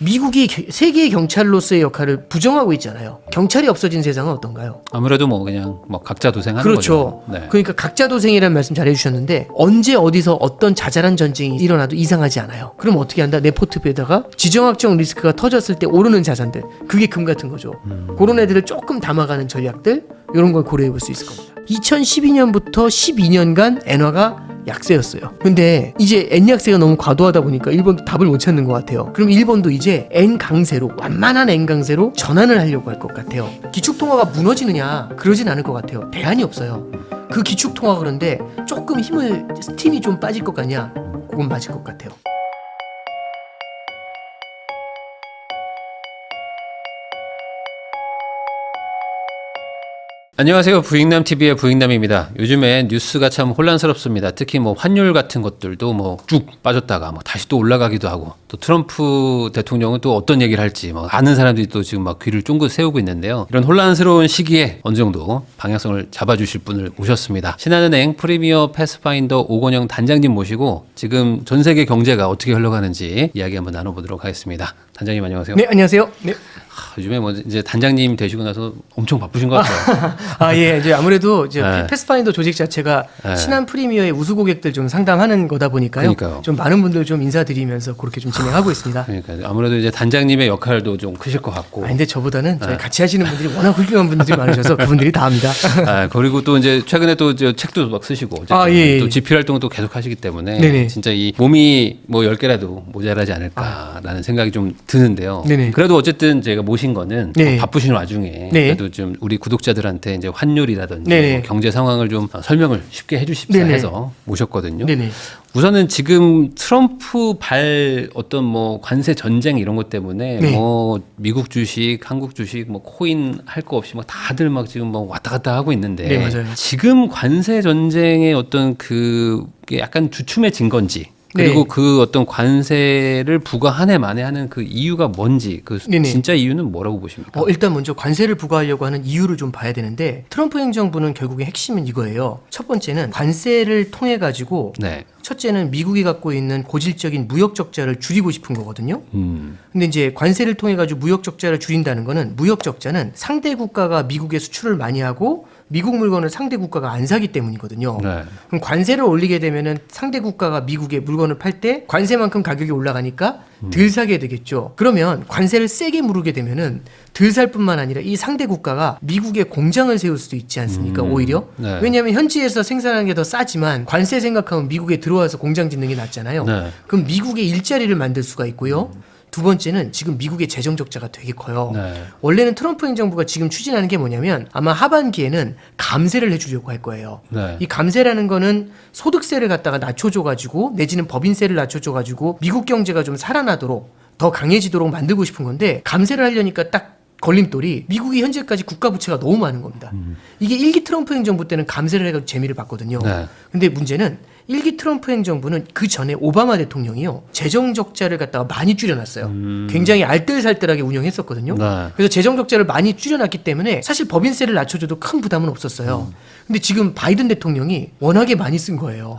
미국이 세계의 경찰로서의 역할을 부정하고 있잖아요. 경찰이 없어진 세상은 어떤가요? 아무래도 뭐 그냥 뭐 각자 도생하는 그렇죠. 거죠. 네. 그러니까 각자 도생이라는 말씀 잘 해주셨는데 언제 어디서 어떤 자잘한 전쟁이 일어나도 이상하지 않아요. 그럼 어떻게 한다? 내 포트fol리오에다가 지정학적 리스크가 터졌을 때 오르는 자산들, 그게 금 같은 거죠. 그런 애들을 조금 담아가는 전략들, 이런 걸 고려해 볼 수 있을 겁니다. 2012년부터 12년간 엔화가 약세였어요. 근데 이제 엔 약세가 너무 과도하다 보니까 일본도 답을 못 찾는 것 같아요. 그럼 일본도 이제 엔 강세로, 완만한 엔 강세로 전환을 하려고 할 것 같아요. 기축통화가 무너지느냐? 그러진 않을 것 같아요. 대안이 없어요. 그 기축통화, 그런데 조금 스팀이 좀 빠질 것 같냐? 그건 맞을 것 같아요. 안녕하세요. 부익남TV의 부익남입니다. 요즘에 뉴스가 참 혼란스럽습니다. 특히 뭐 환율 같은 것들도 뭐 쭉 빠졌다가 뭐 다시 또 올라가기도 하고, 또 트럼프 대통령은 또 어떤 얘기를 할지 뭐 아는 사람들이 또 지금 막 귀를 쫑긋 세우고 있는데요. 이런 혼란스러운 시기에 어느 정도 방향성을 잡아주실 분을 모셨습니다. 신한은행 프리미어 패스파인더 오건영 단장님 모시고 지금 전 세계 경제가 어떻게 흘러가는지 이야기 한번 나눠보도록 하겠습니다. 단장님 안녕하세요. 네, 안녕하세요. 네. 요즘에 뭐 이제 단장님 되시고 나서 엄청 바쁘신 것 같아요. 예, 이제 아무래도 이제 네. 패스파인더 조직 자체가 네. 신한 프리미어의 우수 고객들 좀 상담하는 거다 보니까요. 그러니까요. 좀 많은 분들 좀 인사드리면서 그렇게 좀 진행하고 있습니다. 그러니까 아무래도 이제 단장님의 역할도 좀 크실 것 같고. 근데 저보다는 저희 같이 하시는 분들이 워낙 훌륭한 분들이 많으셔서 그분들이 다 합니다. 그리고 또 이제 최근에 또 이제 책도 막 쓰시고 어쨌든 예. 또 집필 활동을 또 계속 하시기 때문에 네네. 진짜 이 몸이 뭐 10개라도 모자라지 않을까라는 생각이 좀 드는데요. 네네. 그래도 어쨌든 제가 모신 거는 네. 바쁘신 와중에 그래도 좀 우리 구독자들한테 이제 환율이라든지 네네. 뭐 경제 상황을 좀 설명을 쉽게 해주십사 네네. 해서 모셨거든요. 네네. 우선은 지금 트럼프 어떤 뭐 관세 전쟁 이런 것 때문에 네. 뭐 미국 주식, 한국 주식, 뭐 코인 할 거 없이 막 다들 막 지금 뭐 왔다 갔다 하고 있는데 네, 맞아요. 지금 관세 전쟁의 어떤 그게 약간 주춤해진 건지, 그리고 네. 그 어떤 관세를 부과 한 해 만에 하는 그 이유가 뭔지, 그 네네. 진짜 이유는 뭐라고 보십니까? 일단 먼저 관세를 부과하려고 하는 이유를 좀 봐야 되는데, 트럼프 행정부는 결국에 핵심은 이거예요. 첫 번째는 관세를 통해 가지고 네. 첫째는 미국이 갖고 있는 고질적인 무역 적자를 줄이고 싶은 거거든요. 근데 이제 관세를 통해 가지고 무역 적자를 줄인다는 거는, 무역 적자는 상대 국가가 미국에 수출을 많이 하고 미국 물건을 상대 국가가 안 사기 때문이거든요. 네. 그럼 관세를 올리게 되면은 상대 국가가 미국에 물건을 팔 때 관세만큼 가격이 올라가니까 덜 사게 되겠죠. 그러면 관세를 세게 물게 되면은 덜 살 뿐만 아니라 이 상대 국가가 미국에 공장을 세울 수도 있지 않습니까? 오히려. 네. 왜냐하면 현지에서 생산하는 게 더 싸지만 관세 생각하면 미국에 들어와서 공장 짓는 게 낫잖아요. 네. 그럼 미국에 일자리를 만들 수가 있고요. 두 번째는 지금 미국의 재정 적자가 되게 커요. 네. 원래는 트럼프 행정부가 지금 추진하는 게 뭐냐면, 아마 하반기에는 감세를 해주려고 할 거예요. 네. 이 감세라는 거는 소득세를 갖다가 낮춰줘가지고, 내지는 법인세를 낮춰줘가지고 미국 경제가 좀 살아나도록, 더 강해지도록 만들고 싶은 건데, 감세를 하려니까 딱 걸림돌이 미국이 현재까지 국가 부채가 너무 많은 겁니다. 이게 1기 트럼프 행정부 때는 감세를 해가지고 재미를 봤거든요. 네. 근데 문제는 1기 트럼프 행정부는 그 전에 오바마 대통령이요, 재정 적자를 갖다가 많이 줄여놨어요. 굉장히 알뜰살뜰하게 운영했었거든요. 네. 그래서 재정 적자를 많이 줄여놨기 때문에 사실 법인세를 낮춰줘도 큰 부담은 없었어요. 근데 지금 바이든 대통령이 워낙에 많이 쓴 거예요.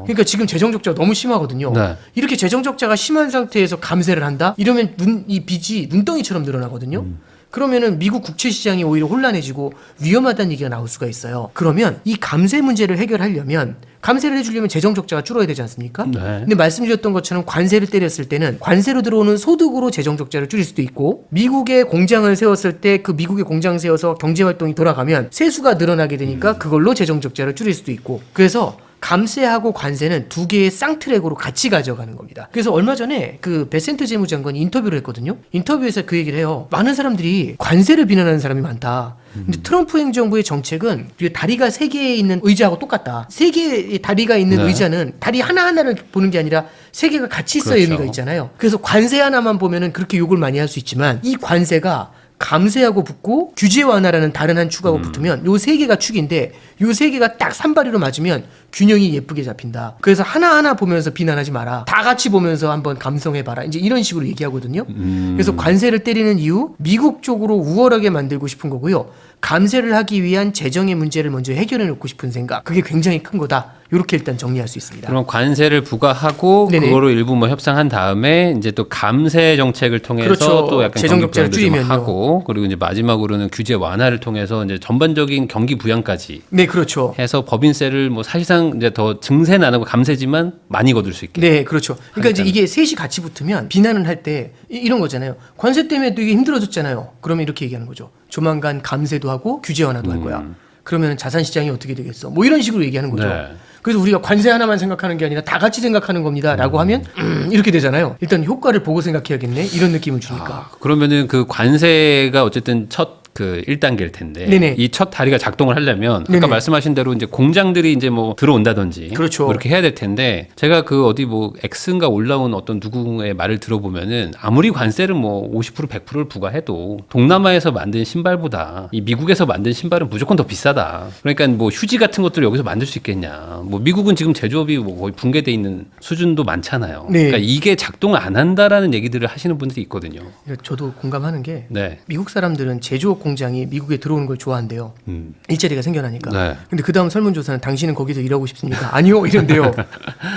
그러니까 지금 재정 적자가 너무 심하거든요. 네. 이렇게 재정 적자가 심한 상태에서 감세를 한다? 이러면 이 빚이 눈덩이처럼 늘어나거든요. 그러면은 미국 국채 시장이 오히려 혼란해지고 위험하다는 얘기가 나올 수가 있어요. 그러면 이 감세 문제를 해결하려면, 감세를 해주려면 재정 적자가 줄어야 되지 않습니까? 네. 근데 말씀드렸던 것처럼 관세를 때렸을 때는 관세로 들어오는 소득으로 재정 적자를 줄일 수도 있고, 미국에 공장을 세웠을 때 그 미국에 공장 세워서 경제 활동이 돌아가면 세수가 늘어나게 되니까 그걸로 재정 적자를 줄일 수도 있고, 그래서 감세하고 관세는 두 개의 쌍트랙으로 같이 가져가는 겁니다. 그래서 얼마 전에 그 베센트 재무장관이 인터뷰를 했거든요. 인터뷰에서 그 얘기를 해요. 많은 사람들이 관세를 비난하는 사람이 많다. 근데 트럼프 행정부의 정책은 다리가 세 개에 있는 의자하고 똑같다. 세 개의 다리가 있는 네. 의자는 다리 하나하나를 보는 게 아니라 세 개가 같이 있어야 그렇죠. 의미가 있잖아요. 그래서 관세 하나만 보면은 그렇게 욕을 많이 할 수 있지만, 이 관세가 감세하고 붙고 규제 완화라는 다른 한 축하고 붙으면 요 세 개가 축인데, 요 세 개가 딱 산발이로 맞으면 균형이 예쁘게 잡힌다. 그래서 하나하나 보면서 비난하지 마라. 다 같이 보면서 한번 감성해봐라. 이제 이런 식으로 얘기하거든요. 그래서 관세를 때리는 이유, 미국 쪽으로 우월하게 만들고 싶은 거고요. 감세를 하기 위한 재정의 문제를 먼저 해결해 놓고 싶은 생각. 그게 굉장히 큰 거다. 이렇게 일단 정리할 수 있습니다. 그럼 관세를 부과하고 네네. 그거로 일부 뭐 협상한 다음에 이제 또 감세 정책을 통해서 그렇죠. 또 약간 재정 경기 적자를 부양도 좀 줄이면요. 하고 그리고 이제 마지막으로는 규제 완화를 통해서 이제 전반적인 경기 부양까지 네, 그렇죠. 해서 법인세를 뭐 사실상 이제 더 증세는 안 하고 감세지만 많이 거둘 수 있게. 네, 그렇죠. 그러니까 이제 이게 셋이 같이 붙으면 비난을 할 때 이런 거잖아요. 관세 때문에 되게 힘들어졌잖아요. 그러면 이렇게 얘기하는 거죠. 조만간 감세도 하고 규제 완화도 할 거야. 그러면 자산 시장이 어떻게 되겠어? 뭐 이런 식으로 얘기하는 거죠. 네. 그래서 우리가 관세 하나만 생각하는 게 아니라 다 같이 생각하는 겁니다라고 하면 이렇게 되잖아요. 일단 효과를 보고 생각해야겠네. 이런 느낌을 주니까. 그러면은 그 관세가 어쨌든 첫 그 1단계일 텐데 네네. 이 첫 다리가 작동을 하려면 네네. 아까 말씀하신 대로 이제 공장들이 이제 뭐 들어온다든지 그렇죠. 뭐 이렇게 해야 될 텐데 제가 그 어디 뭐 X인가 올라온 어떤 누구의 말을 들어보면은 아무리 관세를 뭐 50% 100%를 부과해도 동남아에서 만든 신발보다 이 미국에서 만든 신발은 무조건 더 비싸다. 그러니까 뭐 휴지 같은 것들을 여기서 만들 수 있겠냐. 뭐 미국은 지금 제조업이 뭐 거의 붕괴돼 있는 수준도 많잖아요. 네. 그러니까 이게 작동 안 한다라는 얘기들을 하시는 분들이 있거든요. 저도 공감하는 게 네. 미국 사람들은 제조업 공장이 미국에 들어오는 걸 좋아한대요. 일자리가 생겨나니까. 네. 근데 그 다음 설문조사는 당신은 거기서 일하고 싶습니까? 아니요, 이런데요.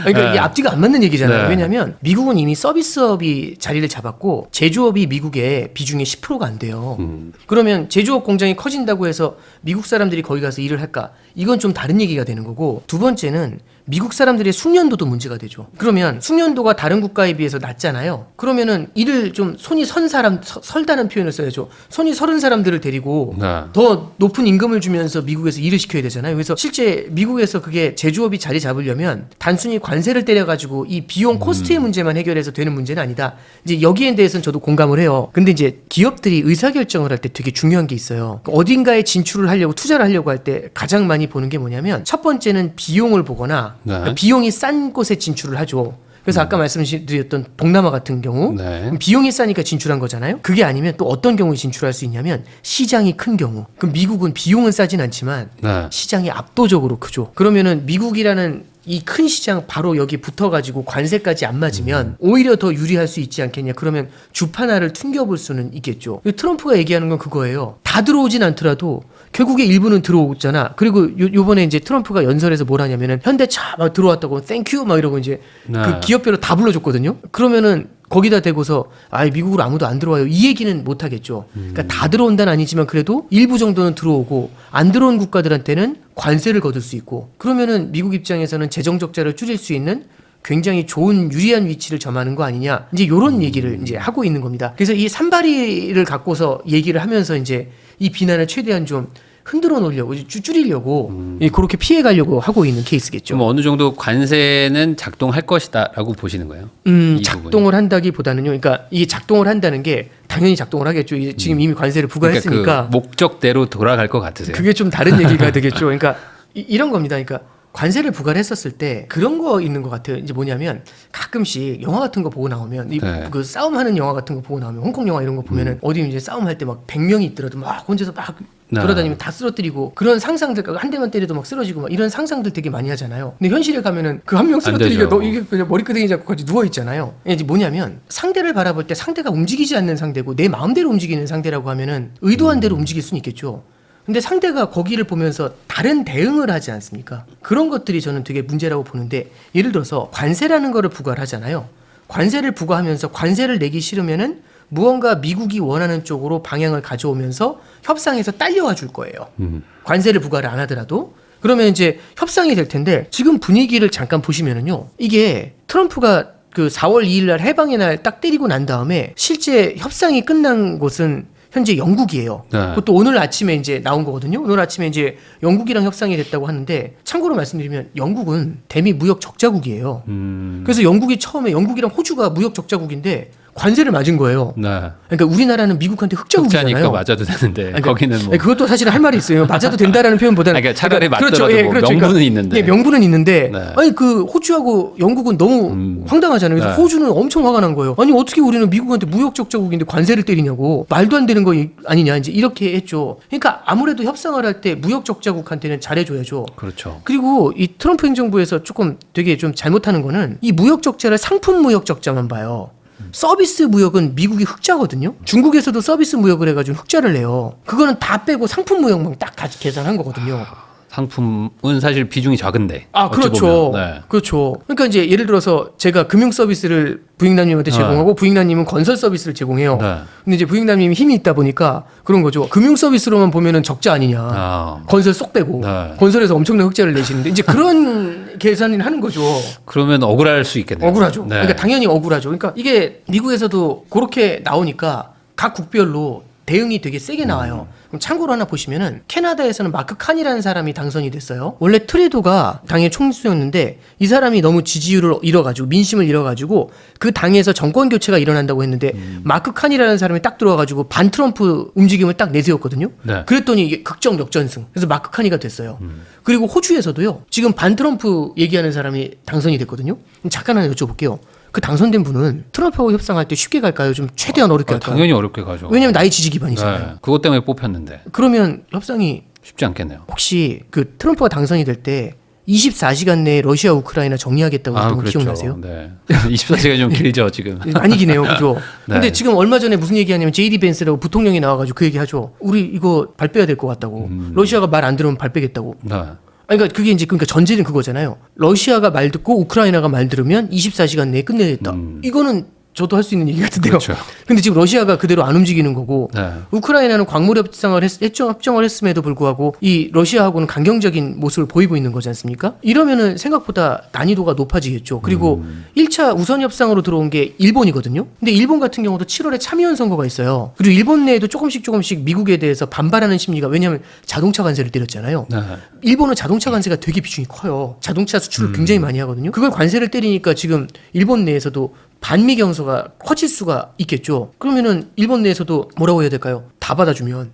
그러니까 이게 앞뒤가 안 맞는 얘기잖아요. 네. 왜냐하면 미국은 이미 서비스업이 자리를 잡았고 제조업이 미국의 비중의 10%가 안 돼요. 그러면 제조업 공장이 커진다고 해서 미국 사람들이 거기 가서 일을 할까? 이건 좀 다른 얘기가 되는 거고 두 번째는 미국 사람들의 숙련도도 문제가 되죠. 그러면 숙련도가 다른 국가에 비해서 낮잖아요. 그러면은 일을 좀 손이 선 사람, 설다는 표현을 써야죠. 손이 서른 사람들을 데리고 네. 더 높은 임금을 주면서 미국에서 일을 시켜야 되잖아요. 그래서 실제 미국에서 그게 제조업이 자리 잡으려면 단순히 관세를 때려가지고 이 비용 코스트의 문제만 해결해서 되는 문제는 아니다. 이제 여기에 대해서는 저도 공감을 해요. 근데 이제 기업들이 의사결정을 할 때 되게 중요한 게 있어요. 어딘가에 진출을 하려고 투자를 하려고 할 때 가장 많이 보는 게 뭐냐면 첫 번째는 비용을 보거나 네. 그러니까 비용이 싼 곳에 진출을 하죠. 그래서 아까 말씀드렸던 동남아 같은 경우 네. 비용이 싸니까 진출한 거잖아요. 그게 아니면 또 어떤 경우에 진출할 수 있냐면 시장이 큰 경우. 그럼 미국은 비용은 싸진 않지만 네. 시장이 압도적으로 크죠. 그러면은 미국이라는 이 큰 시장 바로 여기 붙어가지고 관세까지 안 맞으면 오히려 더 유리할 수 있지 않겠냐. 그러면 주파나를 튕겨볼 수는 있겠죠. 트럼프가 얘기하는 건 그거예요. 다 들어오진 않더라도 결국에 일부는 들어오잖아. 그리고 요번에 이제 트럼프가 연설에서 뭘 하냐면은 현대차 막 들어왔다고 땡큐 막 이러고 이제 네. 그 기업별로 다 불러줬거든요. 그러면은 거기다 대고서 아 미국으로 아무도 안 들어와요 이 얘기는 못 하겠죠. 그러니까 다 들어온다는 아니지만 그래도 일부 정도는 들어오고 안 들어온 국가들한테는 관세를 거둘 수 있고 그러면은 미국 입장에서는 재정 적자를 줄일 수 있는 굉장히 좋은 유리한 위치를 점하는 거 아니냐. 이제 요런 얘기를 이제 하고 있는 겁니다. 그래서 이 산발이를 갖고서 얘기를 하면서 이제 이 비난을 최대한 좀 흔들어 놓으려고 줄이려고 그렇게 피해 가려고 하고 있는 케이스겠죠. 좀 어느 정도 관세는 작동할 것이다라고 보시는 거예요? 이 작동을 한다기보다는요. 그러니까 이게 작동을 한다는 게 당연히 작동을 하겠죠. 이게 지금 이미 관세를 부과했으니까 그러니까 그 목적대로 돌아갈 것 같으세요? 그게 좀 다른 얘기가 되겠죠. 그러니까 이런 겁니다. 그러니까 관세를 부과를 했었을 때 그런 거 있는 것 같아요. 이제 뭐냐면 가끔씩 영화 같은 거 보고 나오면 네. 그 싸움하는 영화 같은 거 보고 나오면 홍콩 영화 이런 거 보면은 어디 이제 싸움할 때 막 100명이 있더라도 막 혼자서 막 네. 돌아다니면 다 쓰러뜨리고 그런 상상들 한 대만 때려도 막 쓰러지고 막 이런 상상들 되게 많이 하잖아요. 근데 현실에 가면은 그 한 명 쓰러뜨리기가 되죠. 너 이게 그냥 머리끄댕이 잡고 같이 누워 있잖아요. 이제 뭐냐면 상대를 바라볼 때 상대가 움직이지 않는 상대고 내 마음대로 움직이는 상대라고 하면은 의도한 대로 움직일 수는 있겠죠. 근데 상대가 거기를 보면서 다른 대응을 하지 않습니까? 그런 것들이 저는 되게 문제라고 보는데 예를 들어서 관세라는 거를 부과를 하잖아요. 관세를 부과하면서 관세를 내기 싫으면은 무언가 미국이 원하는 쪽으로 방향을 가져오면서 협상에서 딸려와 줄 거예요. 관세를 부과를 안 하더라도. 그러면 이제 협상이 될 텐데 지금 분위기를 잠깐 보시면은요. 이게 트럼프가 그 4월 2일 날 해방의 날 딱 때리고 난 다음에 실제 협상이 끝난 곳은 현재 영국이에요. 네. 그것도 오늘 아침에 이제 나온 거거든요. 오늘 아침에 이제 영국이랑 협상이 됐다고 하는데 참고로 말씀드리면 영국은 대미 무역 적자국이에요. 그래서 영국이 처음에 영국이랑 호주가 무역 적자국인데 관세를 맞은 거예요. 네. 그러니까 우리나라는 미국한테 흑자국이잖아요. 흑자니까 맞아도 되는데 그러니까, 거기는 뭐 그것도 사실은 할 말이 있어요. 맞아도 된다라는 표현보다는 그러니까 차라리 그렇죠. 맞더라도 뭐 명분은 있는데. 예, 명분은 있는데 네. 아니 그 호주하고 영국은 너무 황당하잖아요. 그래서 네. 호주는 엄청 화가 난 거예요. 아니 어떻게 우리는 미국한테 무역 적자국인데 관세를 때리냐고 말도 안 되는 거 아니냐 이제 이렇게 했죠. 그러니까 아무래도 협상을 할 때 무역 적자국한테는 잘해줘야죠. 그렇죠. 그리고 이 트럼프 행정부에서 조금 되게 좀 잘못하는 거는 이 무역 적자를 상품 무역 적자만 봐요. 서비스 무역은 미국이 흑자거든요. 중국에서도 서비스 무역을 해가지고 흑자를 내요. 그거는 다 빼고 상품 무역만 딱 같이 계산한 거거든요. 상품은 사실 비중이 작은데. 아, 어찌 그렇죠. 보면. 네. 그렇죠. 그러니까 이제 예를 들어서 제가 금융 서비스를 부익남님한테 제공하고 부익남님은 건설 서비스를 제공해요. 네. 근데 이제 부익남님이 힘이 있다 보니까 그런 거죠. 금융 서비스로만 보면은 적자 아니냐. 아. 건설 쏙 빼고 네. 건설에서 엄청난 흑자를 내시는데 이제 그런 계산을 하는 거죠. 그러면 억울할 수 있겠네요. 억울하죠. 네. 그러니까 당연히 억울하죠. 그러니까 이게 미국에서도 그렇게 나오니까 각 국별로 대응이 되게 세게 나와요. 그럼 참고로 하나 보시면은 캐나다에서는 마크 칸이라는 사람이 당선이 됐어요. 원래 트레도가 당의 총수였는데 이 사람이 너무 지지율을 잃어가지고 민심을 잃어가지고 그 당에서 정권 교체가 일어난다고 했는데 마크 칸이라는 사람이 딱 들어와가지고 반 트럼프 움직임을 딱 내세웠거든요. 네. 그랬더니 이게 극적 역전승. 그래서 마크 칸이가 됐어요. 그리고 호주에서도요. 지금 반 트럼프 얘기하는 사람이 당선이 됐거든요. 그럼 잠깐 하나 여쭤볼게요. 그 당선된 분은 트럼프하고 협상할 때 쉽게 갈까요? 좀 최대한 어렵게 갈까요? 당연히 어렵게 가죠. 왜냐면 나의 지지 기반이잖아요. 네. 그것 때문에 뽑혔는데 그러면 협상이 쉽지 않겠네요. 혹시 그 트럼프가 당선이 될 때 24시간 내에 러시아 우크라이나 정리하겠다고 했던 거 그렇죠. 기억나세요? 네. 24시간이 좀 길죠 지금. 많이 기네요, 그죠? 네. 근데 지금 얼마 전에 무슨 얘기하냐면 JD 벤스라고 부통령이 나와가지고 그 얘기하죠. 우리 이거 발 빼야 될 것 같다고. 러시아가 말 안 들으면 발 빼겠다고. 네. 아니, 그러니까 그게 이제 그러니까 전제는 그거잖아요. 러시아가 말 듣고 우크라이나가 말 들으면 24시간 내에 끝내겠다. 이거는 저도 할 수 있는 얘기 같은데요. 그렇죠. 근데 지금 러시아가 그대로 안 움직이는 거고 네. 우크라이나는 광물 협정을 했음에도 불구하고 이 러시아하고는 강경적인 모습을 보이고 있는 거지 않습니까? 이러면은 생각보다 난이도가 높아지겠죠. 그리고 1차 우선 협상으로 들어온 게 일본이거든요. 근데 일본 같은 경우도 7월에 참의원 선거가 있어요. 그리고 일본 내에도 조금씩 미국에 대해서 반발하는 심리가 왜냐하면 자동차 관세를 때렸잖아요. 네. 일본은 자동차 관세가 되게 비중이 커요. 자동차 수출을 굉장히 많이 하거든요. 그걸 관세를 때리니까 지금 일본 내에서도 반미 경서가 커질 수가 있겠죠. 그러면은 일본 내에서도 뭐라고 해야 될까요? 다 받아주면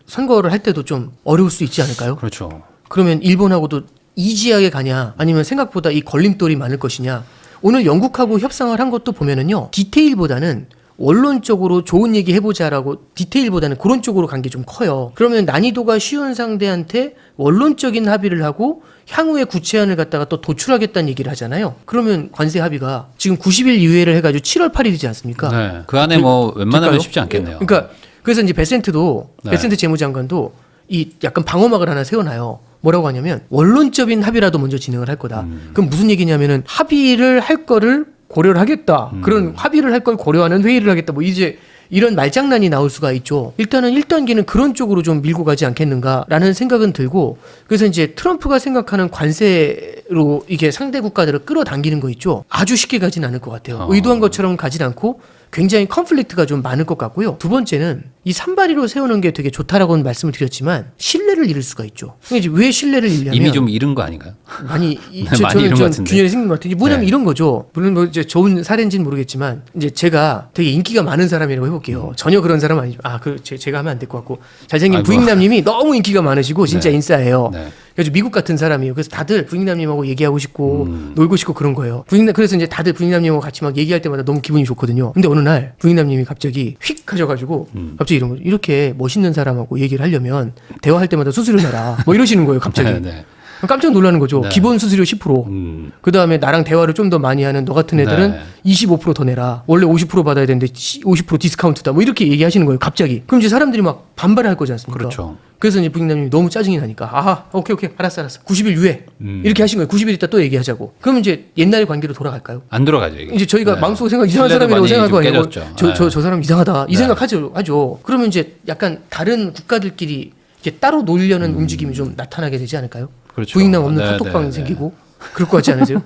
선거를 할 때도 좀 어려울 수 있지 않을까요? 그렇죠. 그러면 일본하고도 이지하게 가냐 아니면 생각보다 이 걸림돌이 많을 것이냐. 오늘 영국하고 협상을 한 것도 보면은요. 디테일보다는 원론적으로 좋은 얘기 해보자라고 디테일보다는 그런 쪽으로 간 게 좀 커요. 그러면 난이도가 쉬운 상대한테 원론적인 합의를 하고 향후에 구체안을 갖다가 또 도출하겠다는 얘기를 하잖아요. 그러면 관세 합의가 지금 90일 유예를 해가지고 7월 8일이지 않습니까? 네. 그 안에 뭐 웬만하면 될까요? 쉽지 않겠네요. 그러니까 그래서 이제 베센트도 네. 베센트 재무장관도 이 약간 방어막을 하나 세워놔요. 뭐라고 하냐면 원론적인 합의라도 먼저 진행을 할 거다. 그럼 무슨 얘기냐면은 합의를 할 거를 고려를 하겠다. 그런 합의를 할 걸 고려하는 회의를 하겠다. 뭐 이제 이런 말장난이 나올 수가 있죠. 일단은 1단계는 그런 쪽으로 좀 밀고 가지 않겠는가라는 생각은 들고 그래서 이제 트럼프가 생각하는 관세로 이게 상대 국가들을 끌어당기는 거 있죠. 아주 쉽게 가진 않을 것 같아요. 의도한 것처럼 가진 않고 굉장히 컨플릭트가 좀 많을 것 같고요. 두 번째는 이 산발이로 세우는 게 되게 좋다라고는 말씀을 드렸지만 신뢰를 잃을 수가 있죠. 이제 왜 신뢰를 잃냐면 이미 좀 잃은 거 아닌가요? 많이 많이 잃은 것 저는 같은데. 균열이 생긴 것 같아요. 뭐냐면 네. 이런 거죠. 물론 뭐 이제 좋은 사례인지는 모르겠지만 이제 제가 되게 인기가 많은 사람이라고 해볼게요. 전혀 그런 사람 아니죠. 제가 하면 안 될 것 같고 잘생긴 아이고. 부익남님이 너무 인기가 많으시고 진짜 네. 인싸예요. 네. 그래서 미국 같은 사람이에요. 그래서 다들 부익남님하고 얘기하고 싶고 놀고 싶고 그런 거예요. 그래서 이제 다들 부익남님하고 같이 막 얘기할 때마다 너무 기분이 좋거든요. 근데 어느 날 부익남님이 갑자기 휙 하셔가지고 갑자기 이런 거죠. 이렇게 멋있는 사람하고 얘기를 하려면 대화할 때마다 수수료 내라. 뭐 이러시는 거예요. 갑자기. 네, 네. 깜짝 놀라는 거죠. 네. 기본 수수료 10%. 그 다음에 나랑 대화를 좀 더 많이 하는 너 같은 애들은 네. 25% 더 내라. 원래 50% 받아야 되는데 50% 디스카운트다. 뭐 이렇게 얘기하시는 거예요. 갑자기. 그럼 이제 사람들이 막 반발을 할 거지 않습니까? 그렇죠. 그래서 이제 부익남님이 너무 짜증이 나니까 오케이 알았어 90일 유예 이렇게 하신 거예요. 90일 있다 또 얘기하자고. 그러면 이제 옛날의 관계로 돌아갈까요? 안 들어가죠. 이게. 이제 저희가 네. 마음속에 생각 이상한 신뢰도 사람이라고 많이 생각할 거 좀 아니에요. 깨졌죠. 저 사람 이상하다 이 네. 생각하죠. 그러면 이제 약간 다른 국가들끼리 이렇게 따로 놀려는 움직임이 좀 나타나게 되지 않을까요? 그렇죠. 부익남 없는 네, 카톡방 네, 생기고 그럴 것 같지 않으세요?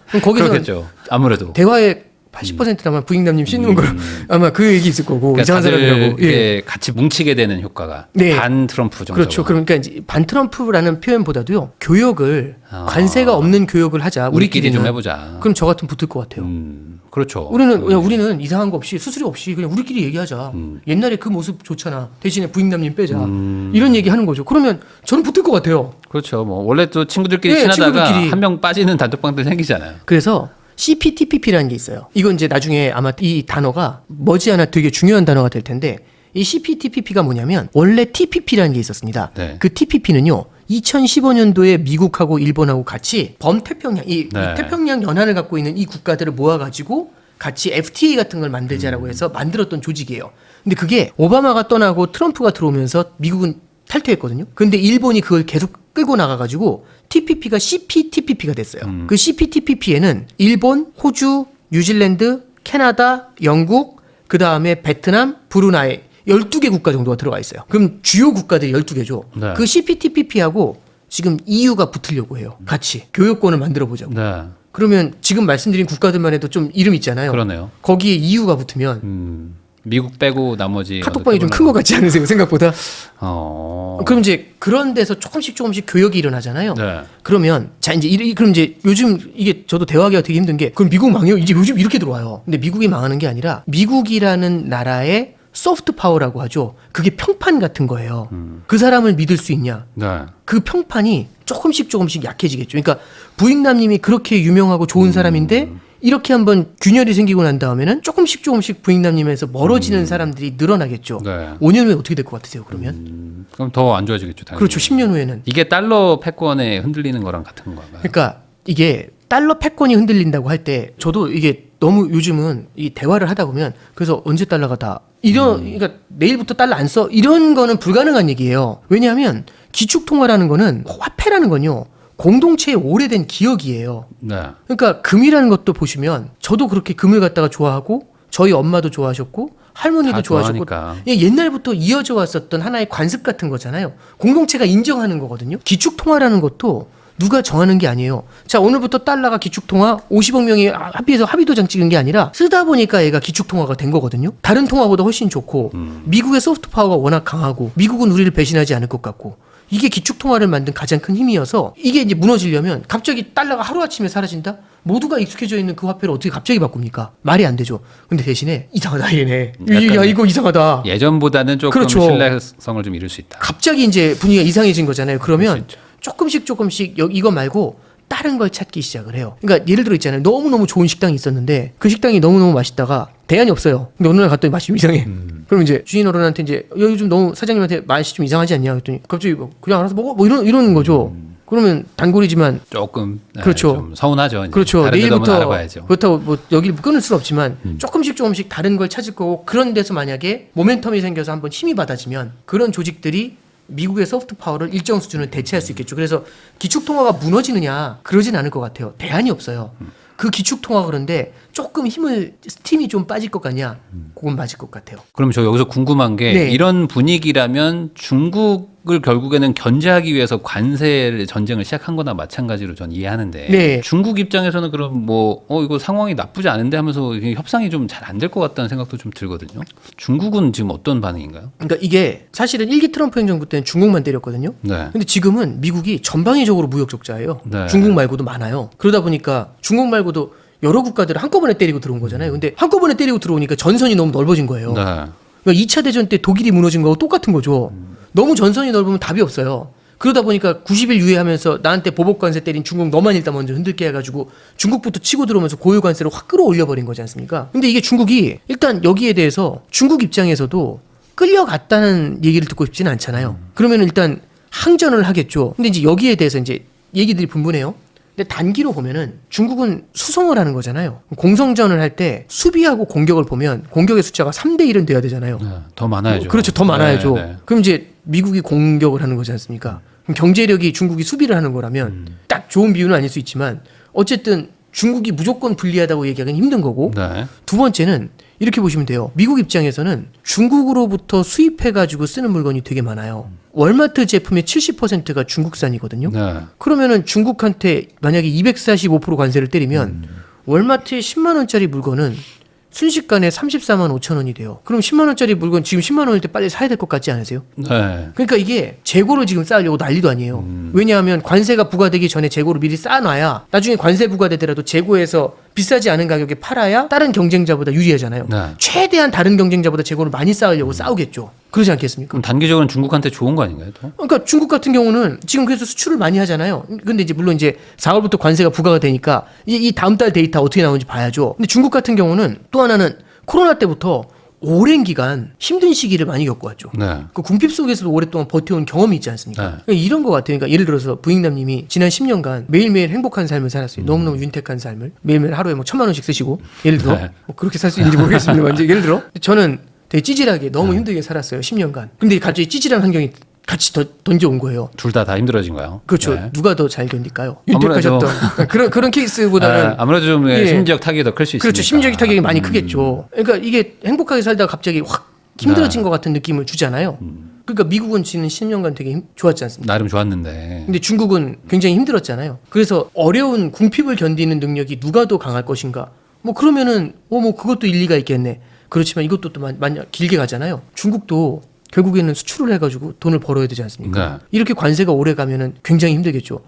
그럼 거기서 그렇겠죠. 아무래도. 대화의 80%는 아마 부익남님 씻는 걸로 아마 그 얘기 있을 거고 그러니까 이상한 다들 사람이라고. 이게 같이 뭉치게 되는 효과가 네. 반 트럼프 정도. 그렇죠. 그러니까 이제 반 트럼프라는 표현보다도 교역을 관세가 없는 교역을 하자. 우리끼리 좀 우리끼리는. 해보자. 그럼 저 같으면 붙을 것 같아요. 그렇죠. 우리는 이상한 거 없이 수수료 없이 그냥 우리끼리 얘기하자. 옛날에 그 모습 좋잖아. 대신에 부익남님 빼자. 이런 얘기 하는 거죠. 그러면 저는 붙을 것 같아요. 그렇죠. 뭐 원래 또 친구들끼리 네, 친하다가 친구들끼리. 한 명 빠지는 단톡방들 생기잖아요. 그래서 CPTPP라는 게 있어요. 이건 이제 나중에 아마 이 단어가 머지않아 되게 중요한 단어가 될 텐데 이 CPTPP가 뭐냐면 원래 TPP라는 게 있었습니다. 네. 그 TPP는요. 2015년도에 미국하고 일본하고 같이 범태평양 이 네. 태평양 연안을 갖고 있는 이 국가들을 모아가지고 같이 FTA 같은 걸 만들자라고 해서 만들었던 조직이에요. 근데 그게 오바마가 떠나고 트럼프가 들어오면서 미국은 탈퇴했거든요. 근데 일본이 그걸 계속 끌고 나가가지고 TPP가 CPTPP가 됐어요. 그 CPTPP에는 일본, 호주, 뉴질랜드, 캐나다, 영국, 그 다음에 베트남, 브루나이 12개 국가 정도가 들어가 있어요. 그럼 주요 국가들이 12개죠. 네. 그 CPTPP하고 지금 EU가 붙으려고 해요. 같이 교역권을 만들어 보자고. 네. 그러면 지금 말씀드린 국가들만 해도 좀 이름 있잖아요. 그러네요. 거기에 EU가 붙으면 미국 빼고 나머지 카톡방이 좀 큰 것 같지 않으세요? 생각보다. 그럼 이제 그런 데서 조금씩 교역이 일어나잖아요. 네. 그러면 자 이제 그럼 이제 요즘 이게 저도 대화하기가 되게 힘든 게 그럼 미국 망해요? 이제 요즘 이렇게 들어와요. 근데 미국이 망하는 게 아니라 미국이라는 나라의 소프트 파워라고 하죠. 그게 평판 같은 거예요. 그 사람을 믿을 수 있냐? 네. 그 평판이 조금씩 약해지겠죠. 그러니까 부익남님이 그렇게 유명하고 좋은 사람인데 이렇게 한번 균열이 생기고 난 다음에는 조금씩 부익남님에서 멀어지는 사람들이 늘어나겠죠. 네. 5년 후에 어떻게 될 것 같으세요? 그러면? 그럼 더 안 좋아지겠죠. 당연히. 그렇죠. 10년 후에는. 이게 달러 패권에 흔들리는 거랑 같은 건가요? 그러니까 이게 달러 패권이 흔들린다고 할 때 저도 이게 너무 요즘은 이 대화를 하다 보면 그래서 언제 달러가 다 그러니까 내일부터 달러 안 써 이런 거는 불가능한 얘기예요. 왜냐하면 기축통화라는 거는 화폐라는 건요. 공동체의 오래된 기억이에요. 네. 그러니까 금이라는 것도 보시면 저도 그렇게 금을 갖다가 좋아하고 저희 엄마도 좋아하셨고 할머니도 다 좋아하셨고 좋아하니까. 예, 옛날부터 이어져 왔었던 하나의 관습 같은 거잖아요. 공동체가 인정하는 거거든요. 기축통화라는 것도 누가 정하는 게 아니에요. 자, 오늘부터 달러가 기축통화 50억 명이 합의해서 합의도장 찍은 게 아니라 쓰다 보니까 얘가 기축통화가 된 거거든요. 다른 통화보다 훨씬 좋고 미국의 소프트 파워가 워낙 강하고 미국은 우리를 배신하지 않을 것 같고 이게 기축통화를 만든 가장 큰 힘이어서 이게 이제 무너지려면 갑자기 달러가 하루아침에 사라진다? 모두가 익숙해져 있는 그 화폐를 어떻게 갑자기 바꿉니까? 말이 안 되죠. 근데 대신에 이상하다 얘네. 야 이거 이상하다. 예전보다는 조금 그렇죠. 신뢰성을 좀 잃을 수 있다. 갑자기 이제 분위기가 이상해진 거잖아요. 그러면 그럴 수 조금씩 이거 말고 다른 걸 찾기 시작을 해요. 그러니까 예를 들어 있잖아요. 너무너무 좋은 식당이 있었는데 그 식당이 너무너무 맛있다가 대안이 없어요. 근데 어느 날 갔더니 맛이 좀 이상해. 그럼 이제 주인 어른한테 이제 여기 좀 너무 사장님한테 맛이 좀 이상하지 않냐 그랬더니 갑자기 뭐 그냥 알아서 먹어 뭐 이러는 거죠. 그러면 단골이지만 조금 그렇죠. 좀 서운하죠. 이제. 그렇죠. 다른 데도 한번 내일부터 알아봐야죠. 그렇다고 뭐 여기를 끊을 수는 없지만 조금씩 다른 걸 찾을 거고 그런 데서 만약에 모멘텀이 생겨서 한번 힘이 받아지면 그런 조직들이 미국의 소프트 파워를 일정 수준은 대체할 수 있겠죠. 그래서 기축통화가 무너지느냐 그러진 않을 것 같아요. 대안이 없어요. 그 기축통화 그런데 조금 스팀이 좀 빠질 것 같냐? 그건 맞을 것 같아요. 그럼 저 여기서 궁금한 게 네. 이런 분위기라면 중국을 결국에는 견제하기 위해서 관세 전쟁을 시작한 거나 마찬가지로 전 이해하는데 네. 중국 입장에서는 그럼 뭐 이거 상황이 나쁘지 않은데 하면서 이게 협상이 좀 잘 안 될 것 같다는 생각도 좀 들거든요. 중국은 지금 어떤 반응인가요? 그러니까 이게 사실은 1기 트럼프 행정부 때는 중국만 때렸거든요. 네. 근데 지금은 미국이 전방위적으로 무역 적자예요. 네. 중국 말고도 많아요. 그러다 보니까 중국 말고도 여러 국가들을 한꺼번에 때리고 들어온 거잖아요. 근데 한꺼번에 때리고 들어오니까 전선이 너무 넓어진 거예요. 네. 그러니까 2차 대전 때 독일이 무너진 거하고 똑같은 거죠. 너무 전선이 넓으면 답이 없어요. 그러다 보니까 90일 유예하면서 나한테 보복 관세 때린 중국 너만 일단 먼저 흔들게 해가지고 중국부터 치고 들어오면서 고유 관세를 확 끌어올려버린 거지 않습니까? 근데 이게 중국이 일단 여기에 대해서 중국 입장에서도 끌려갔다는 얘기를 듣고 싶지는 않잖아요. 그러면 일단 항전을 하겠죠. 근데 이제 여기에 대해서 이제 얘기들이 분분해요. 근데 단기로 보면은 중국은 수성을 하는 거잖아요. 공성전을 할 때 수비하고 공격을 보면 공격의 숫자가 3대 1은 돼야 되잖아요. 네. 더 많아야죠. 그렇죠. 더 많아야죠. 네, 네. 그럼 이제 미국이 공격을 하는 거지 않습니까? 그럼 경제력이 중국이 수비를 하는 거라면 딱 좋은 비유는 아닐 수 있지만 어쨌든 중국이 무조건 불리하다고 얘기하기는 힘든 거고 네. 두 번째는 이렇게 보시면 돼요. 미국 입장에서는 중국으로부터 수입해가지고 쓰는 물건이 되게 많아요. 월마트 제품의 70%가 중국산이거든요. 네. 그러면은 중국한테 만약에 245% 관세를 때리면 월마트의 10만 원짜리 물건은 순식간에 34만 5천 원이 돼요. 그럼 10만 원짜리 물건 지금 10만 원일 때 빨리 사야 될 것 같지 않으세요? 네. 그러니까 이게 재고를 지금 쌓으려고 난리도 아니에요. 왜냐하면 관세가 부과되기 전에 재고를 미리 쌓아놔야 나중에 관세 부과되더라도 재고에서 비싸지 않은 가격에 팔아야 다른 경쟁자보다 유리하잖아요. 네. 최대한 다른 경쟁자보다 재고를 많이 쌓으려고 싸우겠죠. 그러지 않겠습니까? 그럼 단기적으로는 중국한테 좋은 거 아닌가요? 또? 그러니까 중국 같은 경우는 지금 그래서 수출을 많이 하잖아요. 근데 이제 물론 이제 4월부터 관세가 부과가 되니까 이제 이 다음 달 데이터 어떻게 나오는지 봐야죠. 근데 중국 같은 경우는 또 하나는 코로나 때부터 오랜 기간 힘든 시기를 많이 겪어왔죠. 네. 그 궁핍 속에서도 오랫동안 버텨온 경험이 있지 않습니까? 네. 그러니까 이런 것 같아요. 그러니까 예를 들어서 부익남님이 지난 10년간 매일매일 행복한 삶을 살았어요. 너무너무 윤택한 삶을. 매일매일 하루에 뭐 1,000만 원씩 쓰시고 예를 들어 네. 뭐 그렇게 살 수 있는지 모르겠습니다만 이제 예를 들어 저는 되게 찌질하게 너무 힘들게 살았어요. 10년간. 근데 갑자기 찌질한 환경이 같이 던져온 거예요. 둘 다 힘들어진 거예요. 그렇죠. 네. 누가 더 잘 견딜까요? 아무래도- 윤택하셨던 그런 케이스보다는 아무래도 좀 예. 심리적 타격이 더 클 수 있으니까. 그렇죠. 심리적 타격이 많이 크겠죠. 그러니까 이게 행복하게 살다가 갑자기 확 힘들어진 것 같은 느낌을 주잖아요. 그러니까 미국은 지난 10년간 되게 좋았지 않습니까? 나름 좋았는데. 근데 중국은 굉장히 힘들었잖아요. 그래서 어려운 궁핍을 견디는 능력이 누가 더 강할 것인가? 뭐 그러면은 뭐 그것도 일리가 있겠네. 그렇지만 이것도 또 만약 길게 가잖아요. 중국도 결국에는 수출을 해가지고 돈을 벌어야 되지 않습니까? 네. 이렇게 관세가 오래 가면은 굉장히 힘들겠죠.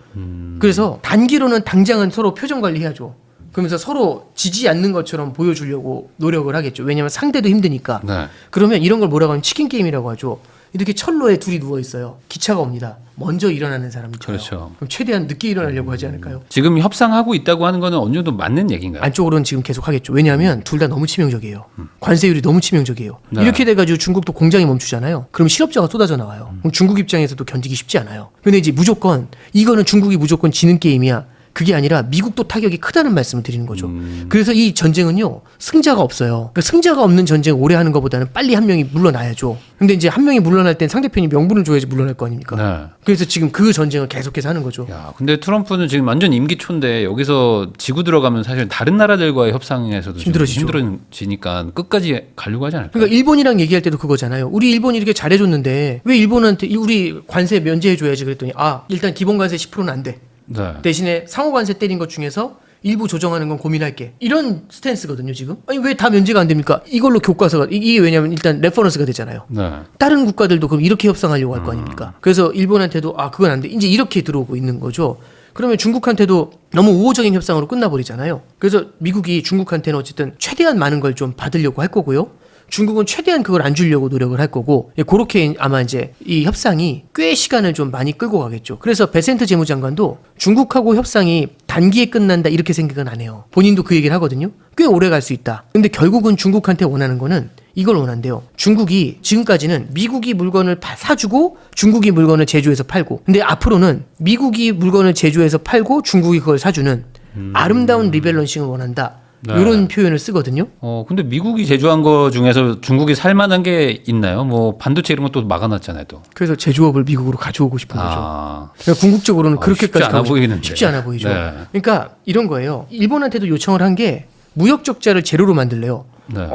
그래서 단기로는 당장은 서로 표정 관리해야죠. 그러면서 서로 지지 않는 것처럼 보여주려고 노력을 하겠죠. 왜냐하면 상대도 힘드니까. 네. 그러면 이런 걸 뭐라고 하면 치킨 게임이라고 하죠. 이렇게 철로에 둘이 누워 있어요. 기차가 옵니다. 먼저 일어나는 사람이 있죠. 그렇죠. 그럼 최대한 늦게 일어나려고 하지 않을까요? 지금 협상하고 있다고 하는 거는 어느 정도 맞는 얘기인가요? 안쪽으로는 지금 계속 하겠죠. 왜냐하면 둘 다 너무 치명적이에요. 관세율이 너무 치명적이에요. 네. 이렇게 돼가지고 중국도 공장이 멈추잖아요. 그럼 실업자가 쏟아져 나와요. 그럼 중국 입장에서도 견디기 쉽지 않아요. 근데 이제 무조건 이거는 중국이 무조건 지는 게임이야. 그게 아니라 미국도 타격이 크다는 말씀을 드리는 거죠. 그래서 이 전쟁은요 승자가 없어요. 그러니까 승자가 없는 전쟁 오래 하는 것보다는 빨리 한 명이 물러나야죠. 근데 이제 한 명이 물러날 땐 상대편이 명분을 줘야지 물러날 거 아닙니까? 네. 그래서 지금 그 전쟁을 계속해서 하는 거죠. 야, 근데 트럼프는 지금 완전 임기 초인데 여기서 지고 들어가면 사실 다른 나라들과의 협상에서도 좀 힘들어지죠. 힘들어지니까 끝까지 가려고 하지 않을까요? 그러니까 일본이랑 얘기할 때도 그거잖아요. 우리 일본이 이렇게 잘해줬는데 왜 일본한테 우리 관세 면제해줘야지 그랬더니 일단 기본 관세 10%는 안 돼. 네. 대신에 상호 관세 때린 것 중에서 일부 조정하는 건 고민할게. 이런 스탠스거든요 지금. 아니 왜 다 면제가 안 됩니까? 이걸로 교과서가 이게 왜냐면 일단 레퍼런스가 되잖아요. 네. 다른 국가들도 그럼 이렇게 협상하려고 할 거 아닙니까? 그래서 일본한테도 그건 안 돼. 이제 이렇게 들어오고 있는 거죠. 그러면 중국한테도 너무 우호적인 협상으로 끝나버리잖아요. 그래서 미국이 중국한테는 어쨌든 최대한 많은 걸 좀 받으려고 할 거고요. 중국은 최대한 그걸 안 주려고 노력을 할 거고, 그렇게 아마 이제 이 협상이 꽤 시간을 좀 많이 끌고 가겠죠. 그래서 베센트 재무장관도 중국하고 협상이 단기에 끝난다 이렇게 생각은 안 해요. 본인도 그 얘기를 하거든요. 꽤 오래 갈 수 있다. 근데 결국은 중국한테 원하는 거는 이걸 원한대요. 중국이 지금까지는 미국이 물건을 사주고 중국이 물건을 제조해서 팔고, 근데 앞으로는 미국이 물건을 제조해서 팔고 중국이 그걸 사주는 아름다운 리밸런싱을 원한다. 네. 이런 표현을 쓰거든요. 근데 미국이 제조한 거 중에서 중국이 살 만한 게 있나요? 뭐 반도체 이런 것도 막아놨잖아요, 또. 그래서 제조업을 미국으로 가져오고 싶은 거죠. 아, 그러니까 궁극적으로는 그렇게까지 쉽지 않아 가고 보이는데. 쉽지 않아 보이죠. 네. 그러니까 이런 거예요. 일본한테도 요청을 한 게 무역 적자를 제로로 만들래요. 네.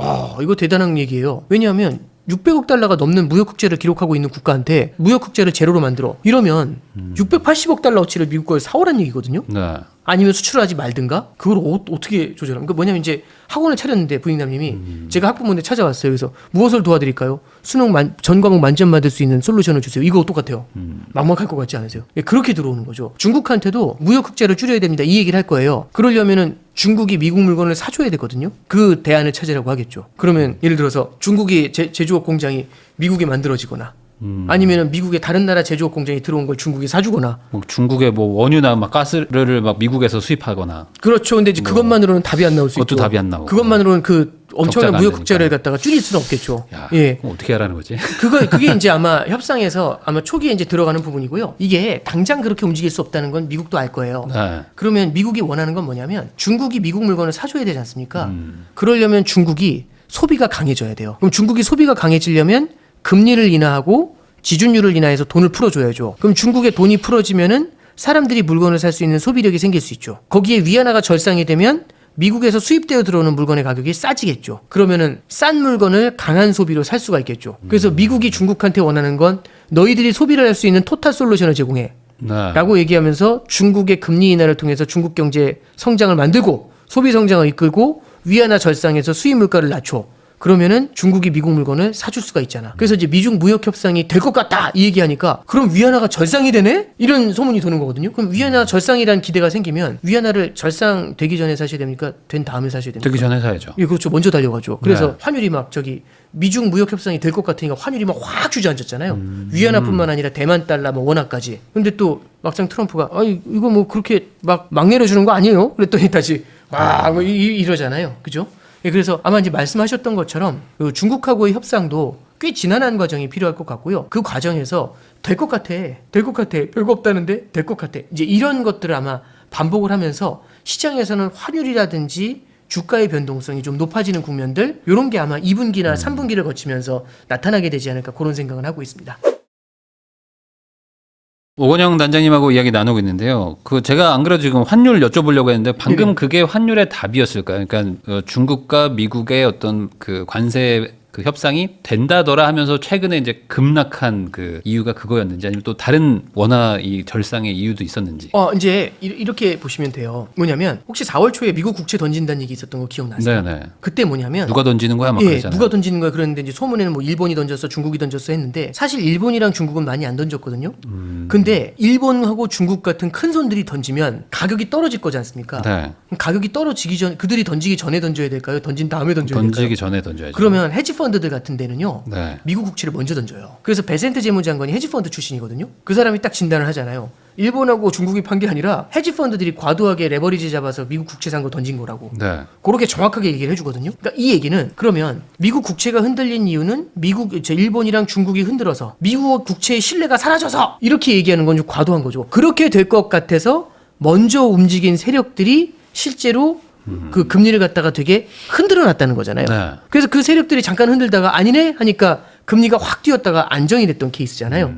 이거 대단한 얘기예요. 왜냐하면 600억 달러가 넘는 무역 흑자를 기록하고 있는 국가한테 무역 흑자를 제로로 만들어. 이러면 680억 달러어치를 미국 걸 사오란 얘기거든요. 네. 아니면 수출하지 말든가. 그걸 어떻게 조절합니까? 그러니까 뭐냐면 이제 학원을 차렸는데 부인남님이 제가 학부모인데 찾아왔어요. 그래서 무엇을 도와드릴까요? 수능 전 과목 만점 받을 수 있는 솔루션을 주세요. 이거 똑같아요. 막막할 것 같지 않으세요? 그렇게 들어오는 거죠. 중국한테도 무역 흑자를 줄여야 됩니다. 이 얘기를 할 거예요. 그러려면은 중국이 미국 물건을 사줘야 되거든요. 그 대안을 찾으라고 하겠죠. 그러면 예를 들어서 중국이 제조업 공장이 미국에 만들어지거나 아니면은 미국의 다른 나라 제조업 공장이 들어온 걸 중국이 사주거나. 뭐 중국의 뭐 원유나 막 가스를 막 미국에서 수입하거나. 그렇죠. 근데 이제 그것만으로는 답이 안 나올 수 있고. 그것도 답이 안 나오고. 그것만으로는 그 엄청난 적자가 안 무역 흑자를 되니까. 갖다가 줄일 수는 없겠죠. 야, 예. 그럼 어떻게 하라는 거지? 그게 이제 아마 협상에서 아마 초기에 이제 들어가는 부분이고요. 이게 당장 그렇게 움직일 수 없다는 건 미국도 알 거예요. 네. 그러면 미국이 원하는 건 뭐냐면 중국이 미국 물건을 사줘야 되지 않습니까? 그러려면 중국이 소비가 강해져야 돼요. 그럼 중국이 소비가 강해지려면 금리를 인하하고 지준율을 인하해서 돈을 풀어줘야죠. 그럼 중국의 돈이 풀어지면은 사람들이 물건을 살 수 있는 소비력이 생길 수 있죠. 거기에 위안화가 절상이 되면 미국에서 수입되어 들어오는 물건의 가격이 싸지겠죠. 그러면은 싼 물건을 강한 소비로 살 수가 있겠죠. 그래서 미국이 중국한테 원하는 건 너희들이 소비를 할 수 있는 토탈 솔루션을 제공해. 네. 라고 얘기하면서 중국의 금리 인하를 통해서 중국 경제 성장을 만들고 소비 성장을 이끌고 위안화 절상에서 수입 물가를 낮춰. 그러면은 중국이 미국 물건을 사줄 수가 있잖아. 그래서 이제 미중 무역 협상이 될 것 같다 이 얘기하니까 그럼 위안화가 절상이 되네? 이런 소문이 도는 거거든요. 그럼 위안화 절상이라는 기대가 생기면 위안화를 절상되기 전에 사셔야 됩니까? 된 다음에 사셔야 됩니까? 되기 전에 사야죠. 예, 그렇죠. 먼저 달려가죠. 그래서 네. 환율이 막 미중 무역 협상이 될 것 같으니까 환율이 막 확 주저앉았잖아요. 위안화뿐만 아니라 대만 달러, 뭐 원화까지. 근데 또 막상 트럼프가 이거 뭐 그렇게 막 막내려 주는 거 아니에요? 그랬더니 다시 막 뭐 이러잖아요. 그죠? 예, 그래서 아마 이제 말씀하셨던 것처럼 그 중국하고의 협상도 꽤 지난한 과정이 필요할 것 같고요. 그 과정에서 될 것 같아. 별거 없다는데 될 것 같아. 이제 이런 것들을 아마 반복을 하면서 시장에서는 환율이라든지 주가의 변동성이 좀 높아지는 국면들 이런 게 아마 2분기나 3분기를 거치면서 나타나게 되지 않을까 그런 생각을 하고 있습니다. 오건영 단장님하고 이야기 나누고 있는데요. 그 제가 안 그래도 지금 환율 여쭤보려고 했는데 방금 네네. 그게 환율의 답이었을까요? 그러니까 중국과 미국의 어떤 그 관세 그 협상이 된다더라 하면서 최근에 이제 급락한 그 이유가 그거였는지 아니면 또 다른 원화 이 절상의 이유도 있었는지. 이제 이렇게 보시면 돼요. 뭐냐면 혹시 4월 초에 미국 국채 던진다는 얘기 있었던 거 기억나세요? 네네. 그때 뭐냐면 누가 던지는 거야? 막 예, 그러잖아요. 누가 던지는 거야 그랬는데 이제 소문에는 뭐 일본이 던졌어, 중국이 던졌어 했는데 사실 일본이랑 중국은 많이 안 던졌거든요. 근데 일본하고 중국 같은 큰 손들이 던지면 가격이 떨어질 거지 않습니까? 네. 그럼 가격이 떨어지기 전 그들이 던지기 전에 던져야 될까요? 던진 다음에 던져야 될까요? 던지기 전에 던져야죠. 그러면 헤지 펀드들 같은 데는요. 네. 미국 국채를 먼저 던져요. 그래서 베센트 재무장관이 헤지펀드 출신이거든요. 그 사람이 딱 진단을 하잖아요. 일본하고 중국이 판 게 아니라 헤지펀드들이 과도하게 레버리지 잡아서 미국 국채 산 거 던진 거라고. 네. 그렇게 정확하게 얘기를 해주거든요. 그러니까 이 얘기는 그러면 미국 국채가 흔들린 이유는 일본이랑 중국이 흔들어서 미국 국채의 신뢰가 사라져서 이렇게 얘기하는 건 좀 과도한 거죠. 그렇게 될 것 같아서 먼저 움직인 세력들이 실제로 그 금리를 갖다가 되게 흔들어 놨다는 거잖아요. 네. 그래서 그 세력들이 잠깐 흔들다가 아니네 하니까 금리가 확 뛰었다가 안정이 됐던 케이스잖아요.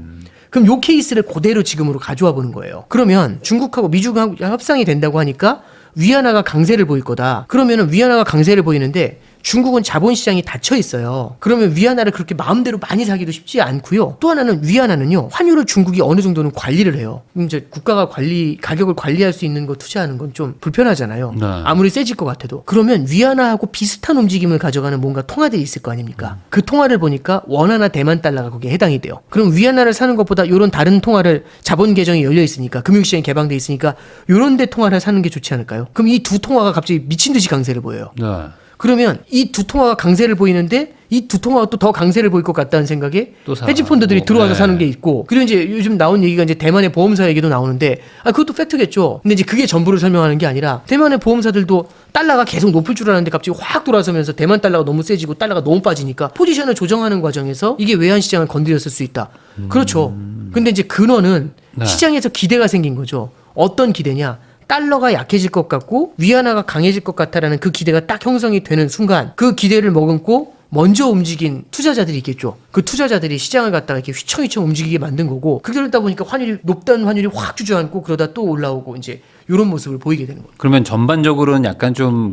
그럼 요 케이스를 그대로 지금으로 가져와 보는 거예요. 그러면 중국하고 미국하고 협상이 된다고 하니까 위안화가 강세를 보일 거다. 그러면은 위안화가 강세를 보이는데 중국은 자본시장이 닫혀 있어요. 그러면 위안화를 그렇게 마음대로 많이 사기도 쉽지 않고요. 또 하나는 위안화는요. 환율을 중국이 어느 정도는 관리를 해요. 이제 국가가 가격을 관리할 수 있는 거 투자하는 건 좀 불편하잖아요. 네. 아무리 세질 것 같아도. 그러면 위안화하고 비슷한 움직임을 가져가는 뭔가 통화들이 있을 거 아닙니까? 그 통화를 보니까 원화나 대만 달러가 거기에 해당이 돼요. 그럼 위안화를 사는 것보다 이런 다른 통화를 자본 계정이 열려 있으니까 금융시장이 개방돼 있으니까 이런 데 통화를 사는 게 좋지 않을까요? 그럼 이 두 통화가 갑자기 미친 듯이 강세를 보여요. 네. 그러면 이 두 통화가 강세를 보이는데 이 두 통화가 또 더 강세를 보일 것 같다는 생각에 또 사. 헤지펀드들이 들어와서 네. 사는 게 있고 그리고 이제 요즘 나온 얘기가 이제 대만의 보험사 얘기도 나오는데 그것도 팩트겠죠. 근데 이제 그게 전부를 설명하는 게 아니라 대만의 보험사들도 달러가 계속 높을 줄 알았는데 갑자기 확 돌아서면서 대만 달러가 너무 세지고 달러가 너무 빠지니까 포지션을 조정하는 과정에서 이게 외환 시장을 건드렸을 수 있다. 그렇죠. 근데 이제 근원은 네. 시장에서 기대가 생긴 거죠. 어떤 기대냐? 달러가 약해질 것 같고 위안화가 강해질 것 같다라는 그 기대가 딱 형성이 되는 순간 그 기대를 머금고 먼저 움직인 투자자들이 있겠죠. 그 투자자들이 시장을 갖다가 이렇게 휘청휘청 움직이게 만든 거고 그러다 보니까 높다는 환율이 확 주저앉고 그러다 또 올라오고 이제 이런 모습을 보이게 되는 거예요. 그러면 전반적으로는 약간 좀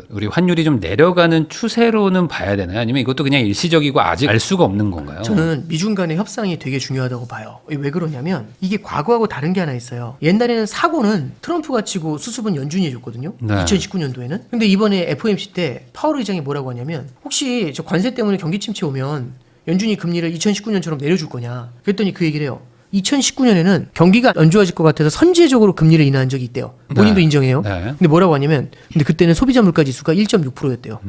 우리 환율이 좀 내려가는 추세로는 봐야 되나요? 아니면 이것도 그냥 일시적이고 아직 알 수가 없는 건가요? 저는 미중 간의 협상이 되게 중요하다고 봐요. 왜 그러냐면 이게 과거하고 다른 게 하나 있어요. 옛날에는 사고는 트럼프가 치고 수습은 연준이 해줬거든요. 네. 2019년도에는. 근데 이번에 FOMC 때 파월 의장이 뭐라고 하냐면 혹시 저 관세 때문에 경기 침체 오면 연준이 금리를 2019년처럼 내려줄 거냐. 그랬더니 그 얘기를 해요. 2019년에는 경기가 안 좋아질 것 같아서 선제적으로 금리를 인하한 적이 있대요. 본인도 네. 인정해요. 네. 근데 뭐라고 하냐면 근데 그때는 소비자 물가 지수가 1.6%였대요.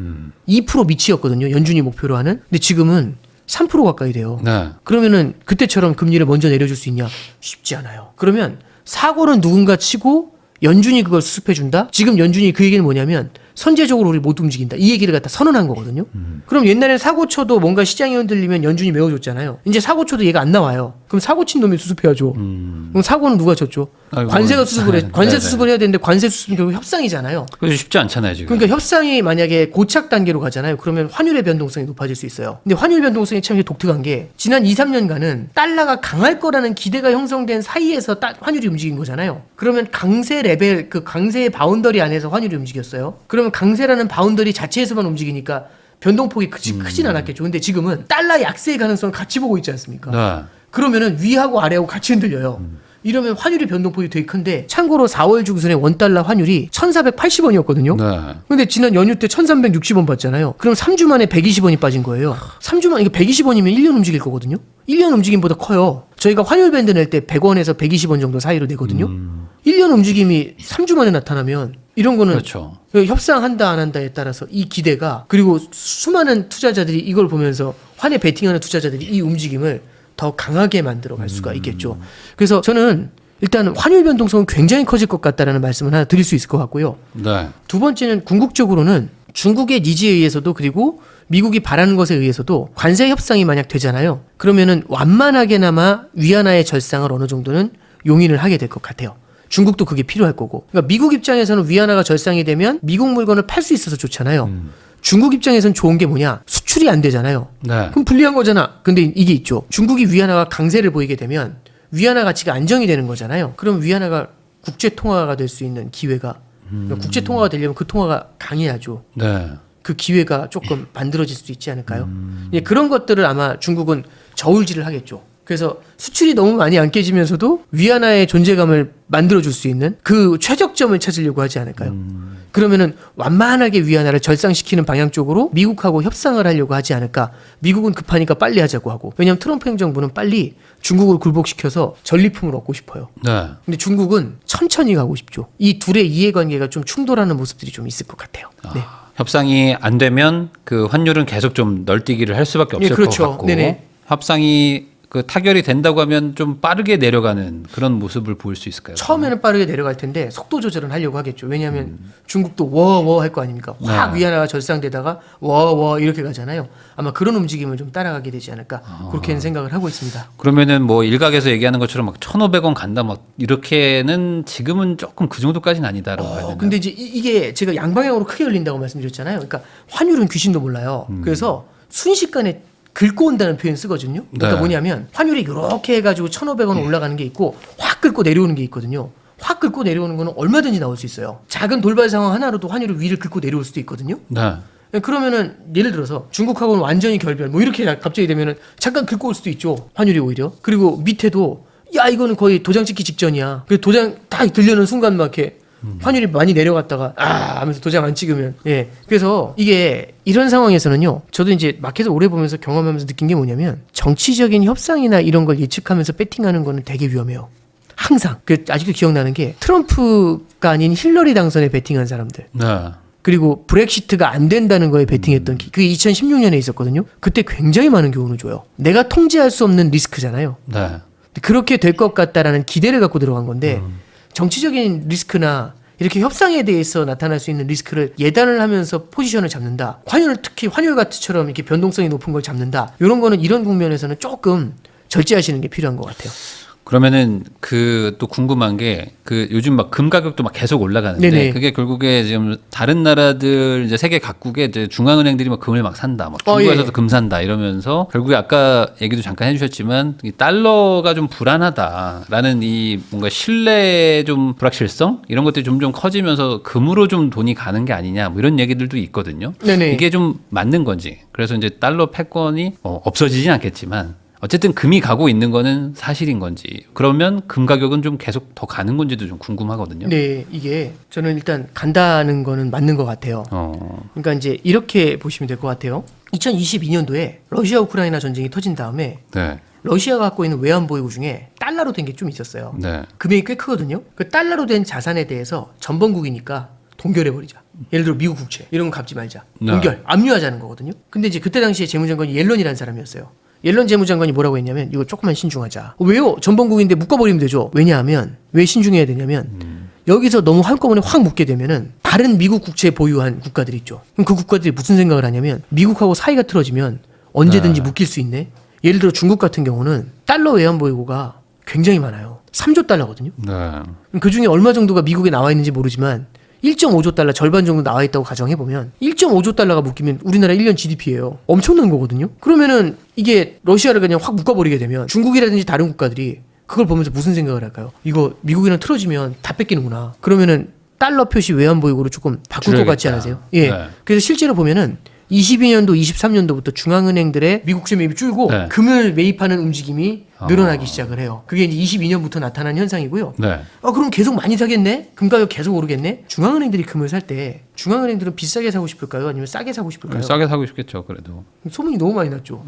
2% 미치였거든요. 연준이 목표로 하는. 근데 지금은 3% 가까이 돼요. 네. 그러면은 그때처럼 금리를 먼저 내려줄 수 있냐? 쉽지 않아요. 그러면 사고는 누군가 치고 연준이 그걸 수습해준다? 지금 연준이 그 얘기는 뭐냐면 선제적으로 우리 못 움직인다. 이 얘기를 갖다 선언한 거거든요. 그럼 옛날에 사고 쳐도 뭔가 시장이 흔들리면 연준이 메워줬잖아요. 이제 사고 쳐도 얘가 안 나와요. 그럼 사고 친 놈이 수습해야죠. 그럼 사고는 누가 쳤죠? 아이고, 관세가 수습을 해. 관세 네네. 수습을 해야 되는데 관세 수습은 결국 협상이잖아요. 그래서 쉽지 않잖아요 지금. 그러니까 협상이 만약에 고착 단계로 가잖아요. 그러면 환율의 변동성이 높아질 수 있어요. 근데 환율 변동성이 참 독특한 게 지난 2, 3년간은 달러가 강할 거라는 기대가 형성된 사이에서 환율이 움직인 거잖아요. 그러면 강세 레벨, 그 강세의 바운더리 안에서 환율이 움직였어요. 그러면 강세라는 바운더리 자체에서만 움직이니까 변동폭이 크진 않았겠죠. 근데 지금은 달러 약세의 가능성을 같이 보고 있지 않습니까? 네. 그러면은 위하고 아래하고 같이 흔들려요. 이러면 환율의 변동폭이 되게 큰데 참고로 4월 중순에 원달러 환율이 1,480원이었거든요. 네. 근데 지난 연휴 때 1,360원 받잖아요. 그럼 3주 만에 120원이 빠진 거예요. 3주 만에, 이게 120원이면 1년 움직일 거거든요. 1년 움직임보다 커요. 저희가 환율 밴드 낼 때 100원에서 120원 정도 사이로 내거든요. 1년 움직임이 3주 만에 나타나면 이런 거는 그렇죠. 협상한다 안 한다에 따라서 이 기대가 그리고 수많은 투자자들이 이걸 보면서 환에 베팅하는 투자자들이 이 움직임을 더 강하게 만들어 갈 수가 있겠죠. 그래서 저는 일단 환율 변동성은 굉장히 커질 것 같다라는 말씀을 하나 드릴 수 있을 것 같고요. 네. 두 번째는 궁극적으로는 중국의 니즈에 의해서도 그리고 미국이 바라는 것에 의해서도 관세 협상이 만약 되잖아요. 그러면은 완만하게나마 위안화의 절상을 어느 정도는 용인을 하게 될 것 같아요. 중국도 그게 필요할 거고. 그러니까 미국 입장에서는 위안화가 절상이 되면 미국 물건을 팔 수 있어서 좋잖아요. 중국 입장에서는 좋은 게 뭐냐? 수출이 안 되잖아요. 네. 그럼 불리한 거잖아. 근데 이게 있죠. 중국이 위안화가 강세를 보이게 되면 위안화 가치가 안정이 되는 거잖아요. 그럼 위안화가 국제 통화가 될 수 있는 기회가 그러니까 국제 통화가 되려면 그 통화가 강해야죠. 네. 그 기회가 조금 만들어질 수도 있지 않을까요? 예, 그런 것들을 아마 중국은 저울질을 하겠죠. 그래서 수출이 너무 많이 안 깨지면서도 위안화의 존재감을 만들어줄 수 있는 그 최적점을 찾으려고 하지 않을까요? 그러면은 완만하게 위안화를 절상시키는 방향 쪽으로 미국하고 협상을 하려고 하지 않을까? 미국은 급하니까 빨리 하자고 하고. 왜냐하면 트럼프 행정부는 빨리 중국을 굴복시켜서 전리품을 얻고 싶어요. 네. 근데 중국은 천천히 가고 싶죠. 이 둘의 이해관계가 좀 충돌하는 모습들이 좀 있을 것 같아요. 네. 협상이 안 되면 그 환율은 계속 좀 널뛰기를 할 수밖에 없을 예, 그렇죠. 것 같고 네네. 협상이 그 타결이 된다고 하면 좀 빠르게 내려가는 그런 모습을 보일 수 있을까요? 처음에는 빠르게 내려갈 텐데 속도 조절은 하려고 하겠죠. 왜냐하면 중국도 워워 할 거 아닙니까? 확 네. 위안화가 절상되다가 워워 이렇게 가잖아요. 아마 그런 움직임을 좀 따라가게 되지 않을까 그렇게는 생각을 하고 있습니다. 그러면은 뭐 일각에서 얘기하는 것처럼 막 1,500원 간다 막 이렇게는 지금은 조금 그 정도까지는 아니다라고 봐야 되나요? 근데 이제 이게 제가 양방향으로 크게 열린다고 말씀드렸잖아요. 그러니까 환율은 귀신도 몰라요. 그래서 순식간에 긁고 온다는 표현 쓰거든요. 그러니까 네. 뭐냐면 환율이 이렇게 해가지고 1,500원 올라가는 게 있고 확 긁고 내려오는 게 있거든요. 확 긁고 내려오는 거는 얼마든지 나올 수 있어요. 작은 돌발 상황 하나로도 환율을 위를 긁고 내려올 수도 있거든요. 네. 그러면은 예를 들어서 중국하고는 완전히 결별 뭐 이렇게 갑자기 되면은 잠깐 긁고 올 수도 있죠. 환율이 오히려. 그리고 밑에도 야 이거는 거의 도장 찍기 직전이야. 그 도장 딱 들려는 순간 막 이렇게 환율이 많이 내려갔다가 하면서 도장 안 찍으면 예. 그래서 이게 이런 상황에서는요. 저도 이제 마켓을 오래 보면서 경험하면서 느낀 게 뭐냐면 정치적인 협상이나 이런 걸 예측하면서 배팅하는 거는 되게 위험해요. 항상. 그 아직도 기억나는 게 트럼프가 아닌 힐러리 당선에 배팅한 사람들. 네. 그리고 브렉시트가 안 된다는 거에 배팅했던 그게 2016년에 있었거든요. 그때 굉장히 많은 교훈을 줘요. 내가 통제할 수 없는 리스크잖아요. 네. 그렇게 될 것 같다라는 기대를 갖고 들어간 건데 정치적인 리스크나 이렇게 협상에 대해서 나타날 수 있는 리스크를 예단을 하면서 포지션을 잡는다. 특히 환율 같이처럼 이렇게 변동성이 높은 걸 잡는다. 이런 거는 이런 국면에서는 조금 절제하시는 게 필요한 것 같아요. 그러면은 그 또 궁금한 게 그 요즘 막 금 가격도 막 계속 올라가는데 네네. 그게 결국에 지금 다른 나라들 이제 세계 각국에 이제 중앙은행들이 막 금을 막 산다, 막 중국에서도 예. 금 산다 이러면서 결국에 아까 얘기도 잠깐 해주셨지만 이 달러가 좀 불안하다라는 이 뭔가 신뢰의 좀 불확실성 이런 것들이 점점 커지면서 금으로 좀 돈이 가는 게 아니냐 뭐 이런 얘기들도 있거든요. 네네. 이게 좀 맞는 건지 그래서 이제 달러 패권이 없어지진 않겠지만. 어쨌든 금이 가고 있는 거는 사실인 건지 그러면 금 가격은 좀 계속 더 가는 건지도 좀 궁금하거든요. 네, 이게 저는 일단 간다는 거는 맞는 것 같아요. 그러니까 이제 이렇게 보시면 될 것 같아요. 2022년도에 러시아 우크라이나 전쟁이 터진 다음에 네. 러시아가 갖고 있는 외환 보유고 중에 달러로 된 게 좀 있었어요. 네. 금액이 꽤 크거든요. 그 달러로 된 자산에 대해서 전범국이니까 동결해버리자. 예를 들어 미국 국채 이런 거 갚지 말자. 네. 동결, 압류하자는 거거든요. 근데 이제 그때 당시에 재무장관이 옐런이라는 사람이었어요. 옐런 재무장관이 뭐라고 했냐면 이거 조금만 신중하자. 왜요? 전범국인데 묶어버리면 되죠. 왜냐하면 왜 신중해야 되냐면 여기서 너무 한꺼번에 확 묶게 되면은 다른 미국 국채 보유한 국가들이 있죠. 그럼 그 국가들이 무슨 생각을 하냐면 미국하고 사이가 틀어지면 언제든지 묶일 수 있네. 예를 들어 중국 같은 경우는 달러 외환 보유고가 굉장히 많아요. 3조 달러거든요. 네. 그 중에 얼마 정도가 미국에 나와 있는지 모르지만 1.5조 달러 절반 정도 나와 있다고 가정해보면 1.5조 달러가 묶이면 우리나라 1년 GDP예요. 엄청난 거거든요. 그러면은 이게 러시아를 그냥 확 묶어버리게 되면 중국이라든지 다른 국가들이 그걸 보면서 무슨 생각을 할까요? 이거 미국이랑 틀어지면 다 뺏기는구나. 그러면은 달러 표시 외환 보유고로 조금 바꿀 것 같지 않으세요? 예. 네. 그래서 실제로 보면은 22년도, 23년도부터 중앙은행들의 미국채 매입이 줄고 네. 금을 매입하는 움직임이 늘어나기 시작을 해요. 그게 이제 22년부터 나타난 현상이고요. 네. 그럼 계속 많이 사겠네? 금 가격 계속 오르겠네? 중앙은행들이 금을 살 때 중앙은행들은 비싸게 사고 싶을까요? 아니면 싸게 사고 싶을까요? 싸게 사고 싶겠죠, 그래도. 소문이 너무 많이 났죠.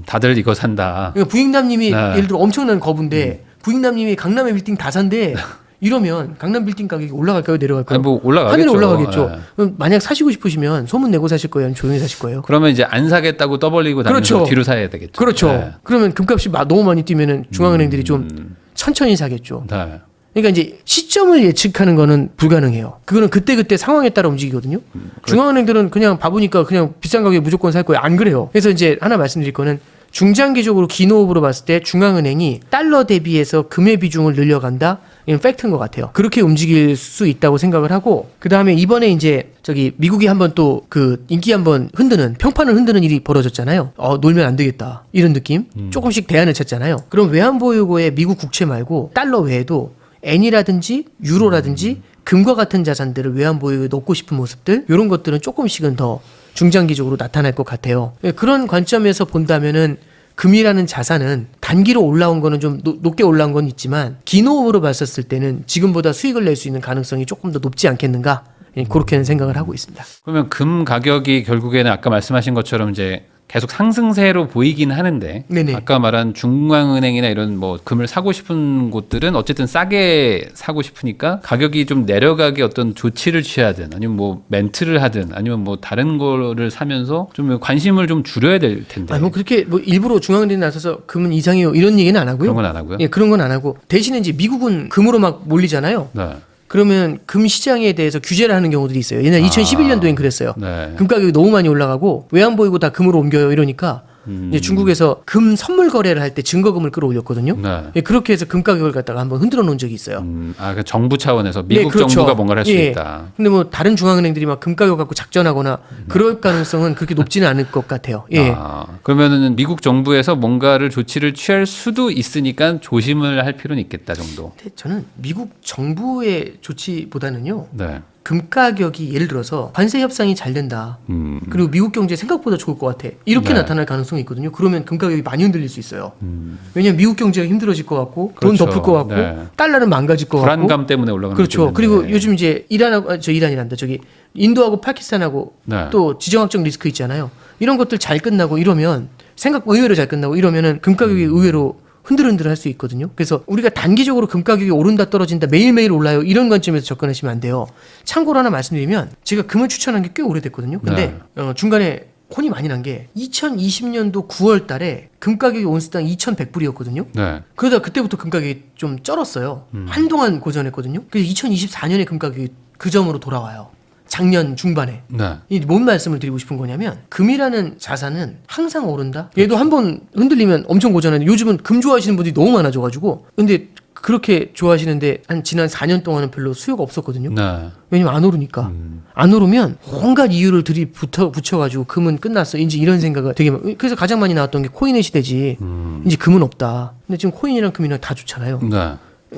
다들 이거 산다. 그러니까 부익남님이 네. 예를 들어 엄청난 거부인데 부익남님이 강남의 빌딩 다 산대. 이러면 강남 빌딩 가격이 올라갈까요? 내려갈까요? 아니, 뭐 올라가겠죠. 하늘에 올라가겠죠. 네. 그럼 만약 사시고 싶으시면 소문 내고 사실 거예요? 아니면 조용히 사실 거예요? 그러면 이제 안 사겠다고 떠벌리고 다니면서 그렇죠. 뒤로 사야 되겠죠. 그렇죠. 네. 그러면 금값이 너무 많이 뛰면은 중앙은행들이 좀 천천히 사겠죠. 네. 그러니까 이제 시점을 예측하는 거는 불가능해요. 그거는 그때그때 상황에 따라 움직이거든요. 중앙은행들은 그냥 바보니까 그냥 비싼 가격에 무조건 살 거예요. 안 그래요. 그래서 이제 하나 말씀드릴 거는 중장기적으로 기노업으로 봤을 때 중앙은행이 달러 대비해서 금의 비중을 늘려간다. 이건 팩트인 것 같아요. 그렇게 움직일 수 있다고 생각을 하고 그 다음에 이번에 이제 저기 미국이 한번 또 그 인기 한번 흔드는 평판을 흔드는 일이 벌어졌잖아요. 놀면 안 되겠다 이런 느낌. 조금씩 대안을 찾잖아요. 그럼 외환보유고에 미국 국채 말고 달러 외에도 엔이라든지 유로라든지 금과 같은 자산들을 외환보유고에 넣고 싶은 모습들 이런 것들은 조금씩은 더 중장기적으로 나타날 것 같아요. 그런 관점에서 본다면은 금이라는 자산은 단기로 올라온 거는 좀 높게 올라온 건 있지만 기노업으로 봤었을 때는 지금보다 수익을 낼 수 있는 가능성이 조금 더 높지 않겠는가 그렇게는 생각을 하고 있습니다. 그러면 금 가격이 결국에는 아까 말씀하신 것처럼 이제 계속 상승세로 보이긴 하는데 네네. 아까 말한 중앙은행이나 이런 뭐 금을 사고 싶은 곳들은 어쨌든 싸게 사고 싶으니까 가격이 좀 내려가게 어떤 조치를 취하든 아니면 뭐 멘트를 하든 아니면 뭐 다른 거를 사면서 좀 관심을 좀 줄여야 될 텐데. 아니 뭐 그렇게 뭐 일부러 중앙은행이 나서서 금은 이상해요 이런 얘기는 안 하고요. 그런 건 안 하고요. 예, 그런 건 안 하고 대신에 이제 미국은 금으로 막 몰리잖아요. 네. 그러면 금 시장에 대해서 규제를 하는 경우들이 있어요. 옛날 2011년도엔 그랬어요. 네. 금 가격이 너무 많이 올라가고 외환보유고 다 금으로 옮겨요 이러니까 이제 중국에서 금 선물 거래를 할 때 증거금을 끌어올렸거든요. 네. 예, 그렇게 해서 금 가격을 갖다가 한번 흔들어 놓은 적이 있어요. 그 정부 차원에서 미국 네, 그렇죠. 정부가 뭔가를 할 수 예. 있다. 근데 뭐 다른 중앙은행들이 막 금 가격 갖고 작전하거나 그럴 가능성은 그렇게 높지는 않을 것 같아요. 예. 그러면은 미국 정부에서 뭔가를 조치를 취할 수도 있으니까 조심을 할 필요는 있겠다 정도. 근데 저는 미국 정부의 조치보다는요. 네. 금 가격이 예를 들어서 관세 협상이 잘 된다. 그리고 미국 경제 생각보다 좋을 것 같아. 이렇게 네. 나타날 가능성이 있거든요. 그러면 금 가격이 많이 흔들릴 수 있어요. 왜냐하면 미국 경제가 힘들어질 것 같고 그렇죠. 돈 덮을 것 같고 네. 달러는 망가질 것 같고 불안감 때문에 올라가는 그렇죠. 게 그리고 때문에. 요즘 이제 이란이란다. 저기 인도하고 파키스탄하고 네. 또 지정학적 리스크 있잖아요. 이런 것들 잘 끝나고 이러면 의외로 잘 끝나고 이러면은 금 가격이 의외로 흔들흔들 할 수 있거든요. 그래서 우리가 단기적으로 금 가격이 오른다 떨어진다 매일매일 올라요 이런 관점에서 접근하시면 안 돼요. 참고로 하나 말씀드리면 제가 금을 추천한 게 꽤 오래됐거든요. 근데 중간에 혼이 많이 난 게 2020년도 9월 달에 금 가격이 온스당 2,100불이었거든요. 네. 그러다 그때부터 금 가격이 좀 쩔었어요. 한동안 고전했거든요. 그래서 2024년에 금 가격이 그 점으로 돌아와요. 작년 중반에. 네. 이 뭔 말씀을 드리고 싶은 거냐면 금이라는 자산은 항상 오른다. 얘도 한번 흔들리면 엄청 고전하는데 요즘은 금 좋아하시는 분들이 너무 많아져가지고 근데 그렇게 좋아하시는데 한 지난 4년 동안은 별로 수요가 없었거든요. 네. 왜냐면 안 오르니까. 안 오르면 온갖 이유를 붙여가지고 금은 끝났어. 이제 이런 생각을 되게 그래서 가장 많이 나왔던 게 코인의 시대지. 이제 금은 없다. 근데 지금 코인이랑 금이랑 다 좋잖아요. 네.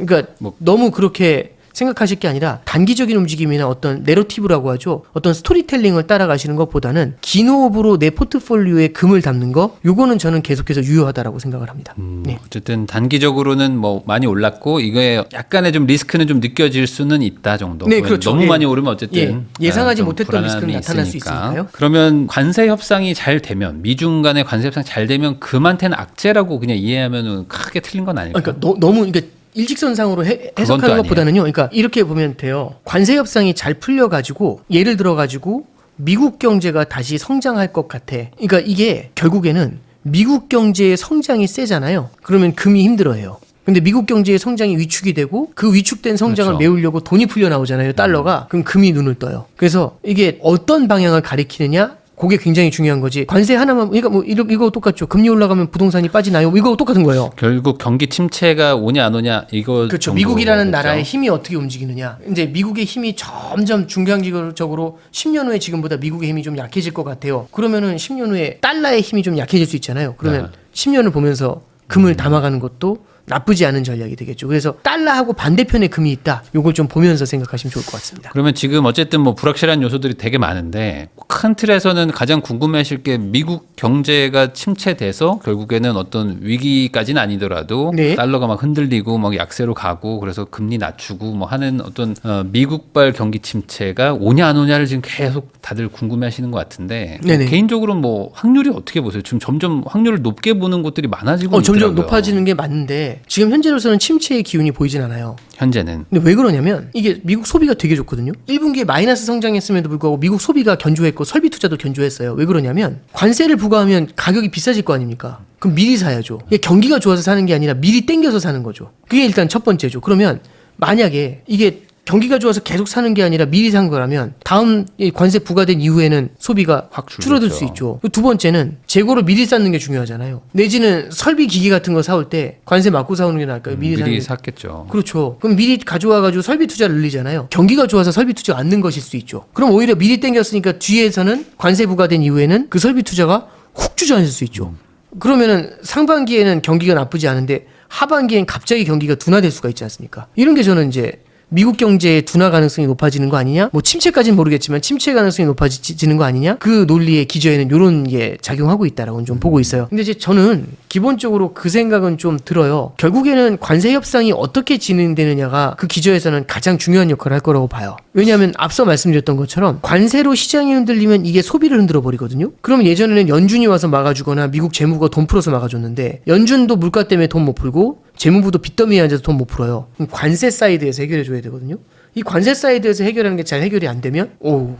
그러니까 너무 그렇게 생각하실 게 아니라 단기적인 움직임이나 어떤 내러티브라고 하죠. 어떤 스토리텔링을 따라가시는 것보다는 기노업으로 내 포트폴리오에 금을 담는 거 요거는 저는 계속해서 유효하다라고 생각을 합니다. 네. 어쨌든 단기적으로는 뭐 많이 올랐고 이게 약간의 좀 리스크는 좀 느껴질 수는 있다 정도. 네, 그렇죠. 너무 예. 많이 오르면 어쨌든 예상하지 좀 못했던 리스크는 불안함이 나타날 수 있으니까. 있으니까요. 그러면 관세 협상이 잘 되면 미중 간의 관세 협상이 잘 되면 금한테는 악재라고 그냥 이해하면은 크게 틀린 건 아닐까? 그러니까 너무 그러니까 일직선상으로 그건 해석하는 또 것보다는요. 그러니까 이렇게 보면 돼요. 관세 협상이 잘 풀려 가지고 예를 들어 가지고 미국 경제가 다시 성장할 것 같아. 그러니까 이게 결국에는 미국 경제의 성장이 세잖아요. 그러면 금이 힘들어해요. 근데 미국 경제의 성장이 위축이 되고 그 위축된 성장을 그렇죠. 메우려고 돈이 풀려 나오잖아요. 달러가. 그럼 금이 눈을 떠요. 그래서 이게 어떤 방향을 가리키느냐? 그게 굉장히 중요한 거지. 관세 하나만 그러니까 뭐 이거 똑같죠. 금리 올라가면 부동산이 빠지나요? 이거 똑같은 거예요. 결국 경기 침체가 오냐 안 오냐 이거 그렇죠. 정도겠죠. 미국이라는 나라의 힘이 어떻게 움직이느냐. 이제 미국의 힘이 점점 중장기적으로 10년 후에 지금보다 미국의 힘이 좀 약해질 것 같아요. 그러면은 10년 후에 달러의 힘이 좀 약해질 수 있잖아요. 그러면 10년을 보면서 금을 담아가는 것도 나쁘지 않은 전략이 되겠죠. 그래서 달러하고 반대편에 금이 있다. 요걸 좀 보면서 생각하시면 좋을 것 같습니다. 그러면 지금 어쨌든 뭐 불확실한 요소들이 되게 많은데 큰 틀에서는 가장 궁금해하실 게 미국 경제가 침체돼서 결국에는 어떤 위기까지는 아니더라도 네. 달러가 막 흔들리고 막 약세로 가고 그래서 금리 낮추고 뭐 하는 어떤 미국발 경기 침체가 오냐 안 오냐를 지금 계속 다들 궁금해하시는 것 같은데 네네. 개인적으로 뭐 확률이 어떻게 보세요? 지금 점점 확률을 높게 보는 곳들이 많아지고 점점 있더라고요. 높아지는 게 맞는데 지금 현재로서는 침체의 기운이 보이진 않아요. 현재는. 근데 왜 그러냐면 이게 미국 소비가 되게 좋거든요. 1분기에 마이너스 성장했음에도 불구하고 미국 소비가 견조했고 설비 투자도 견조했어요. 왜 그러냐면 관세를 부과하면 가격이 비싸질 거 아닙니까? 그럼 미리 사야죠. 이게 경기가 좋아서 사는 게 아니라 미리 땡겨서 사는 거죠. 그게 일단 첫 번째죠. 그러면 만약에 이게 경기가 좋아서 계속 사는 게 아니라 미리 산 거라면 다음 이 관세 부과된 이후에는 소비가 확 줄어들 수 있죠. 두 번째는 재고를 미리 쌓는 게 중요하잖아요. 내지는 설비 기기 같은 거 사올 때 관세 맞고 사오는 게 나을까요? 미리 사는 게. 샀겠죠. 그렇죠. 그럼 미리 가져와가지고 설비 투자를 늘리잖아요. 경기가 좋아서 설비 투자가 안 는 것일 수 있죠. 그럼 오히려 미리 땡겼으니까 뒤에서는 관세 부과된 이후에는 그 설비 투자가 훅 주저앉을 수 있죠. 그러면은 상반기에는 경기가 나쁘지 않은데 하반기엔 갑자기 경기가 둔화될 수가 있지 않습니까? 이런 게 저는 이제 미국 경제의 둔화 가능성이 높아지는 거 아니냐? 뭐 침체까지는 모르겠지만 침체 가능성이 높아지는 거 아니냐? 그 논리의 기저에는 이런 게 작용하고 있다라고 좀 보고 있어요. 근데 이제 저는 기본적으로 그 생각은 좀 들어요. 결국에는 관세 협상이 어떻게 진행되느냐가 그 기저에서는 가장 중요한 역할을 할 거라고 봐요. 왜냐하면 앞서 말씀드렸던 것처럼 관세로 시장이 흔들리면 이게 소비를 흔들어 버리거든요. 그럼 예전에는 연준이 와서 막아주거나 미국 재무부가 돈 풀어서 막아줬는데 연준도 물가 때문에 돈 못 풀고 재무부도 빚더미에 앉아서 돈 못 풀어요. 그럼 관세 사이드에서 해결해 줘야 되거든요. 이 관세 사이드에서 해결하는 게 잘 해결이 안 되면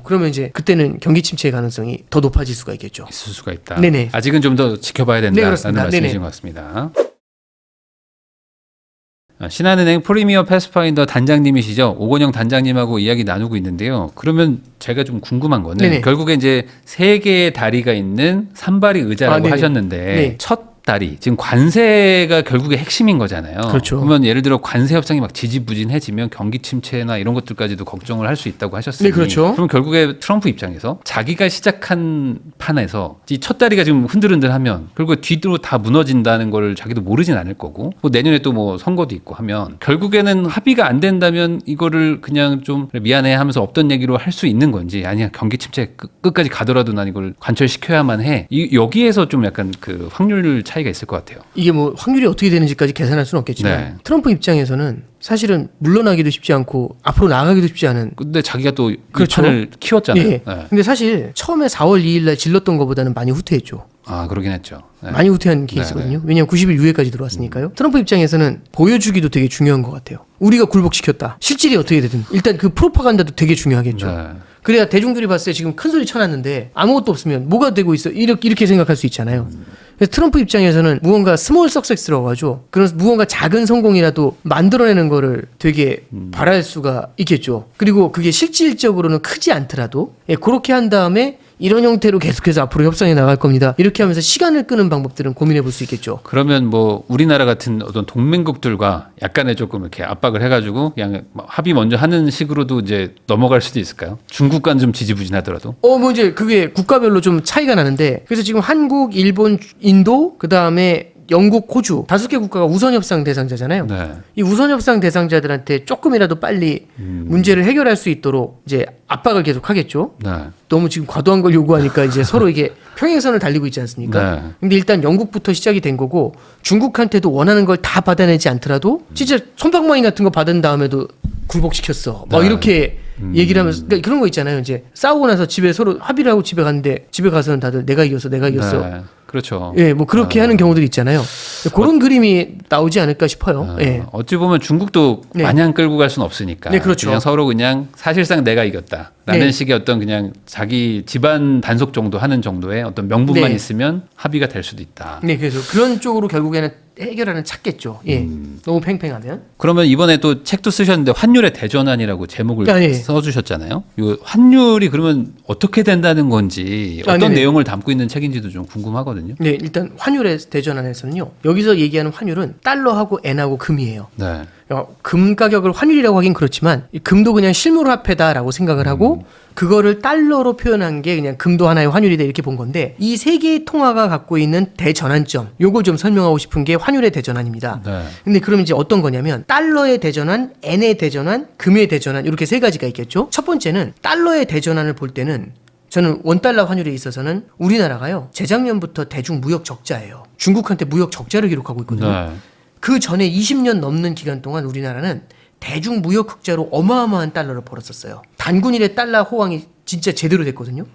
그러면 이제 그때는 경기 침체의 가능성이 더 높아질 수가 있겠죠. 있을 수가 있다. 네네. 아직은 좀 더 지켜봐야 된다는 그렇습니다. 말씀이신 네네. 것 같습니다. 신한은행 프리미어 패스파인더 단장님이시죠. 오건영 단장님하고 이야기 나누고 있는데요. 그러면 제가 좀 궁금한 거는 네네. 결국에 이제 세 개의 다리가 있는 산발이 의자라고 네네. 하셨는데 네. 첫 다리 지금 관세가 결국에 핵심인 거잖아요. 그렇죠. 그러면 예를 들어 관세 협상이 막 지지부진해지면 경기 침체나 이런 것들까지도 걱정을 할 수 있다고 하셨으니 네, 그렇죠. 그럼 결국에 트럼프 입장에서 자기가 시작한 판에서 이 첫 다리가 지금 흔들흔들하면 결국에 뒤로 다 무너진다는 걸 자기도 모르진 않을 거고 뭐 내년에 또 뭐 선거도 있고 하면 결국에는 합의가 안 된다면 이거를 그냥 좀 미안해 하면서 없던 얘기로 할 수 있는 건지 아니야 경기 침체 끝까지 가더라도 난 이걸 관철시켜야만 해. 여기에서 좀 약간 그 확률 차이가 있을 것 같아요. 이게 뭐 확률이 어떻게 되는지까지 계산할 수는 없겠지만 네. 트럼프 입장에서는 사실은 물러나기도 쉽지 않고 앞으로 나아가기도 쉽지 않은. 근데 자기가 또 이 그렇죠. 판을 키웠잖아요. 예. 네. 근데 사실 처음에 4월 2일 날 질렀던 것보다는 많이 후퇴했죠. 아 그러긴 했죠. 네. 많이 후퇴한 케이스거든요. 왜냐하면 90일 이후에까지 들어왔으니까요. 트럼프 입장에서는 보여주기도 되게 중요한 것 같아요. 우리가 굴복시켰다. 실질이 어떻게 되든 일단 그 프로파간다도 되게 중요하겠죠. 네. 그래야 대중들이 봤을 때 지금 큰 소리 쳐놨는데 아무것도 없으면 뭐가 되고 있어 이렇게 생각할 수 있잖아요. 그래서 트럼프 입장에서는 무언가 스몰 석세스라고 하죠. 그런 무언가 작은 성공이라도 만들어내는 거를 되게 바랄 수가 있겠죠. 그리고 그게 실질적으로는 크지 않더라도 그렇게 한 다음에 이런 형태로 계속해서 앞으로 협상해 나갈 겁니다. 이렇게 하면서 시간을 끄는 방법들은 고민해 볼 수 있겠죠. 그러면 뭐 우리나라 같은 어떤 동맹국들과 약간의 조금 이렇게 압박을 해가지고 그냥 합의 먼저 하는 식으로도 이제 넘어갈 수도 있을까요? 중국과는 좀 지지부진하더라도. 뭐 이제 그게 국가별로 좀 차이가 나는데 그래서 지금 한국, 일본, 인도 그 다음에 영국, 호주 5개 국가가 우선협상 대상자잖아요. 네. 이 우선협상 대상자들한테 조금이라도 빨리 문제를 해결할 수 있도록 이제 압박을 계속 하겠죠. 네. 너무 지금 과도한 걸 요구하니까 이제 서로 이게 평행선을 달리고 있지 않습니까? 네. 근데 일단 영국부터 시작이 된 거고 중국한테도 원하는 걸 다 받아내지 않더라도 진짜 솜방망이 같은 거 받은 다음에도 굴복시켰어. 막 네. 이렇게 얘기를 하면서 그러니까 그런 거 있잖아요. 이제 싸우고 나서 집에 서로 합의를 하고 집에 갔는데 집에 가서는 다들 내가 이겼어. 네. 그렇죠. 예, 뭐 그렇게 하는 경우들이 있잖아요. 그런 그림이 나오지 않을까 싶어요. 예. 어찌 보면 중국도 네. 마냥 끌고 갈 수는 없으니까. 네, 그렇죠. 그냥 서로 그냥 사실상 내가 이겼다라는 네. 식의 어떤 그냥 자기 집안 단속 정도 하는 정도의 어떤 명분만 네. 있으면 합의가 될 수도 있다. 네, 그래서 그런 쪽으로 결국에는 해결하는 찾겠죠. 예. 너무 팽팽하면. 그러면 이번에 또 책도 쓰셨는데 환율의 대전환이라고 제목을 예. 써주셨잖아요. 이 환율이 그러면 어떻게 된다는 건지 어떤 네네. 내용을 담고 있는 책인지도 좀 궁금하거든요. 네, 일단 환율의 대전환에서는요. 여기서 얘기하는 환율은 달러하고 엔하고 금이에요. 네. 금 가격을 환율이라고 하긴 그렇지만 이 금도 그냥 실물화폐다라고 생각을 하고 그거를 달러로 표현한 게 그냥 금도 하나의 환율이다 이렇게 본 건데 이 세 개의 통화가 갖고 있는 대전환점 요걸 좀 설명하고 싶은 게 환율의 대전환입니다. 네. 근데 그럼 이제 어떤 거냐면 달러의 대전환, 엔의 대전환, 금의 대전환 이렇게 세 가지가 있겠죠. 첫 번째는 달러의 대전환을 볼 때는 저는 원달러 환율에 있어서는 우리나라가요 재작년부터 대중 무역 적자예요. 중국한테 무역 적자를 기록하고 있거든요. 네. 그 전에 20년 넘는 기간 동안 우리나라는 대중 무역 흑자로 어마어마한 달러를 벌었었어요. 단군일의 달러 호황이 진짜 제대로 됐거든요.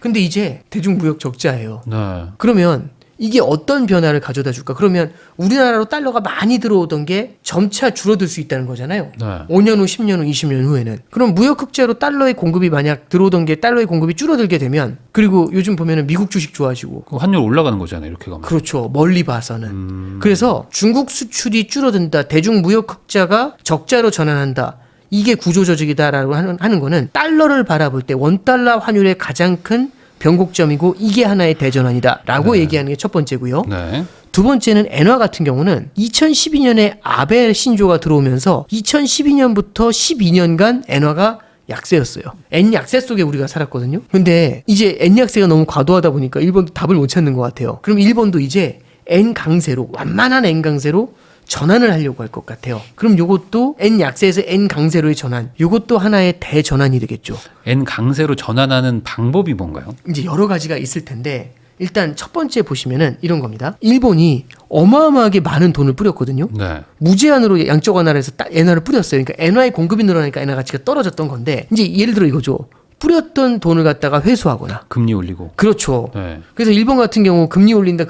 근데 이제 대중 무역 적자예요. 네. 그러면 이게 어떤 변화를 가져다 줄까? 그러면 우리나라로 달러가 많이 들어오던 게 점차 줄어들 수 있다는 거잖아요. 네. 5년 후, 10년 후, 20년 후에는. 그럼 무역 흑자로 달러의 공급이 만약 들어오던 게 달러의 공급이 줄어들게 되면 그리고 요즘 보면은 미국 주식 좋아하시고 그 환율 올라가는 거잖아요. 이렇게 가면. 그렇죠. 멀리 봐서는. 그래서 중국 수출이 줄어든다. 대중 무역 흑자가 적자로 전환한다. 이게 구조조직이다라고 하는 거는 달러를 바라볼 때 원달러 환율의 가장 큰 변곡점이고 이게 하나의 대전환이다라고 얘기하는 게 첫 번째고요. 네. 두 번째는 엔화 같은 경우는 2012년에 아베 신조가 들어오면서 2012년부터 12년간 엔화가 약세였어요. 엔 약세 속에 우리가 살았거든요. 근데 이제 엔 약세가 너무 과도하다 보니까 일본도 답을 못 찾는 것 같아요. 그럼 일본도 이제 엔 강세로, 완만한 엔 강세로 전환을 하려고 할 것 같아요. 그럼 요것도 엔 약세에서 엔 강세로의 전환, 요것도 하나의 대전환이 되겠죠. 엔 강세로 전환하는 방법이 뭔가요? 이제 여러 가지가 있을 텐데 일단 첫 번째 보시면은 이런 겁니다. 일본이 어마어마하게 많은 돈을 뿌렸거든요. 네. 무제한으로 양적 완화를 해서 엔화를 뿌렸어요. 그러니까 엔화의 공급이 늘어나니까 엔화 가치가 떨어졌던 건데 이제 예를 들어 이거죠. 뿌렸던 돈을 갖다가 회수하거나. 금리 올리고. 그렇죠. 네. 그래서 일본 같은 경우 금리 올린다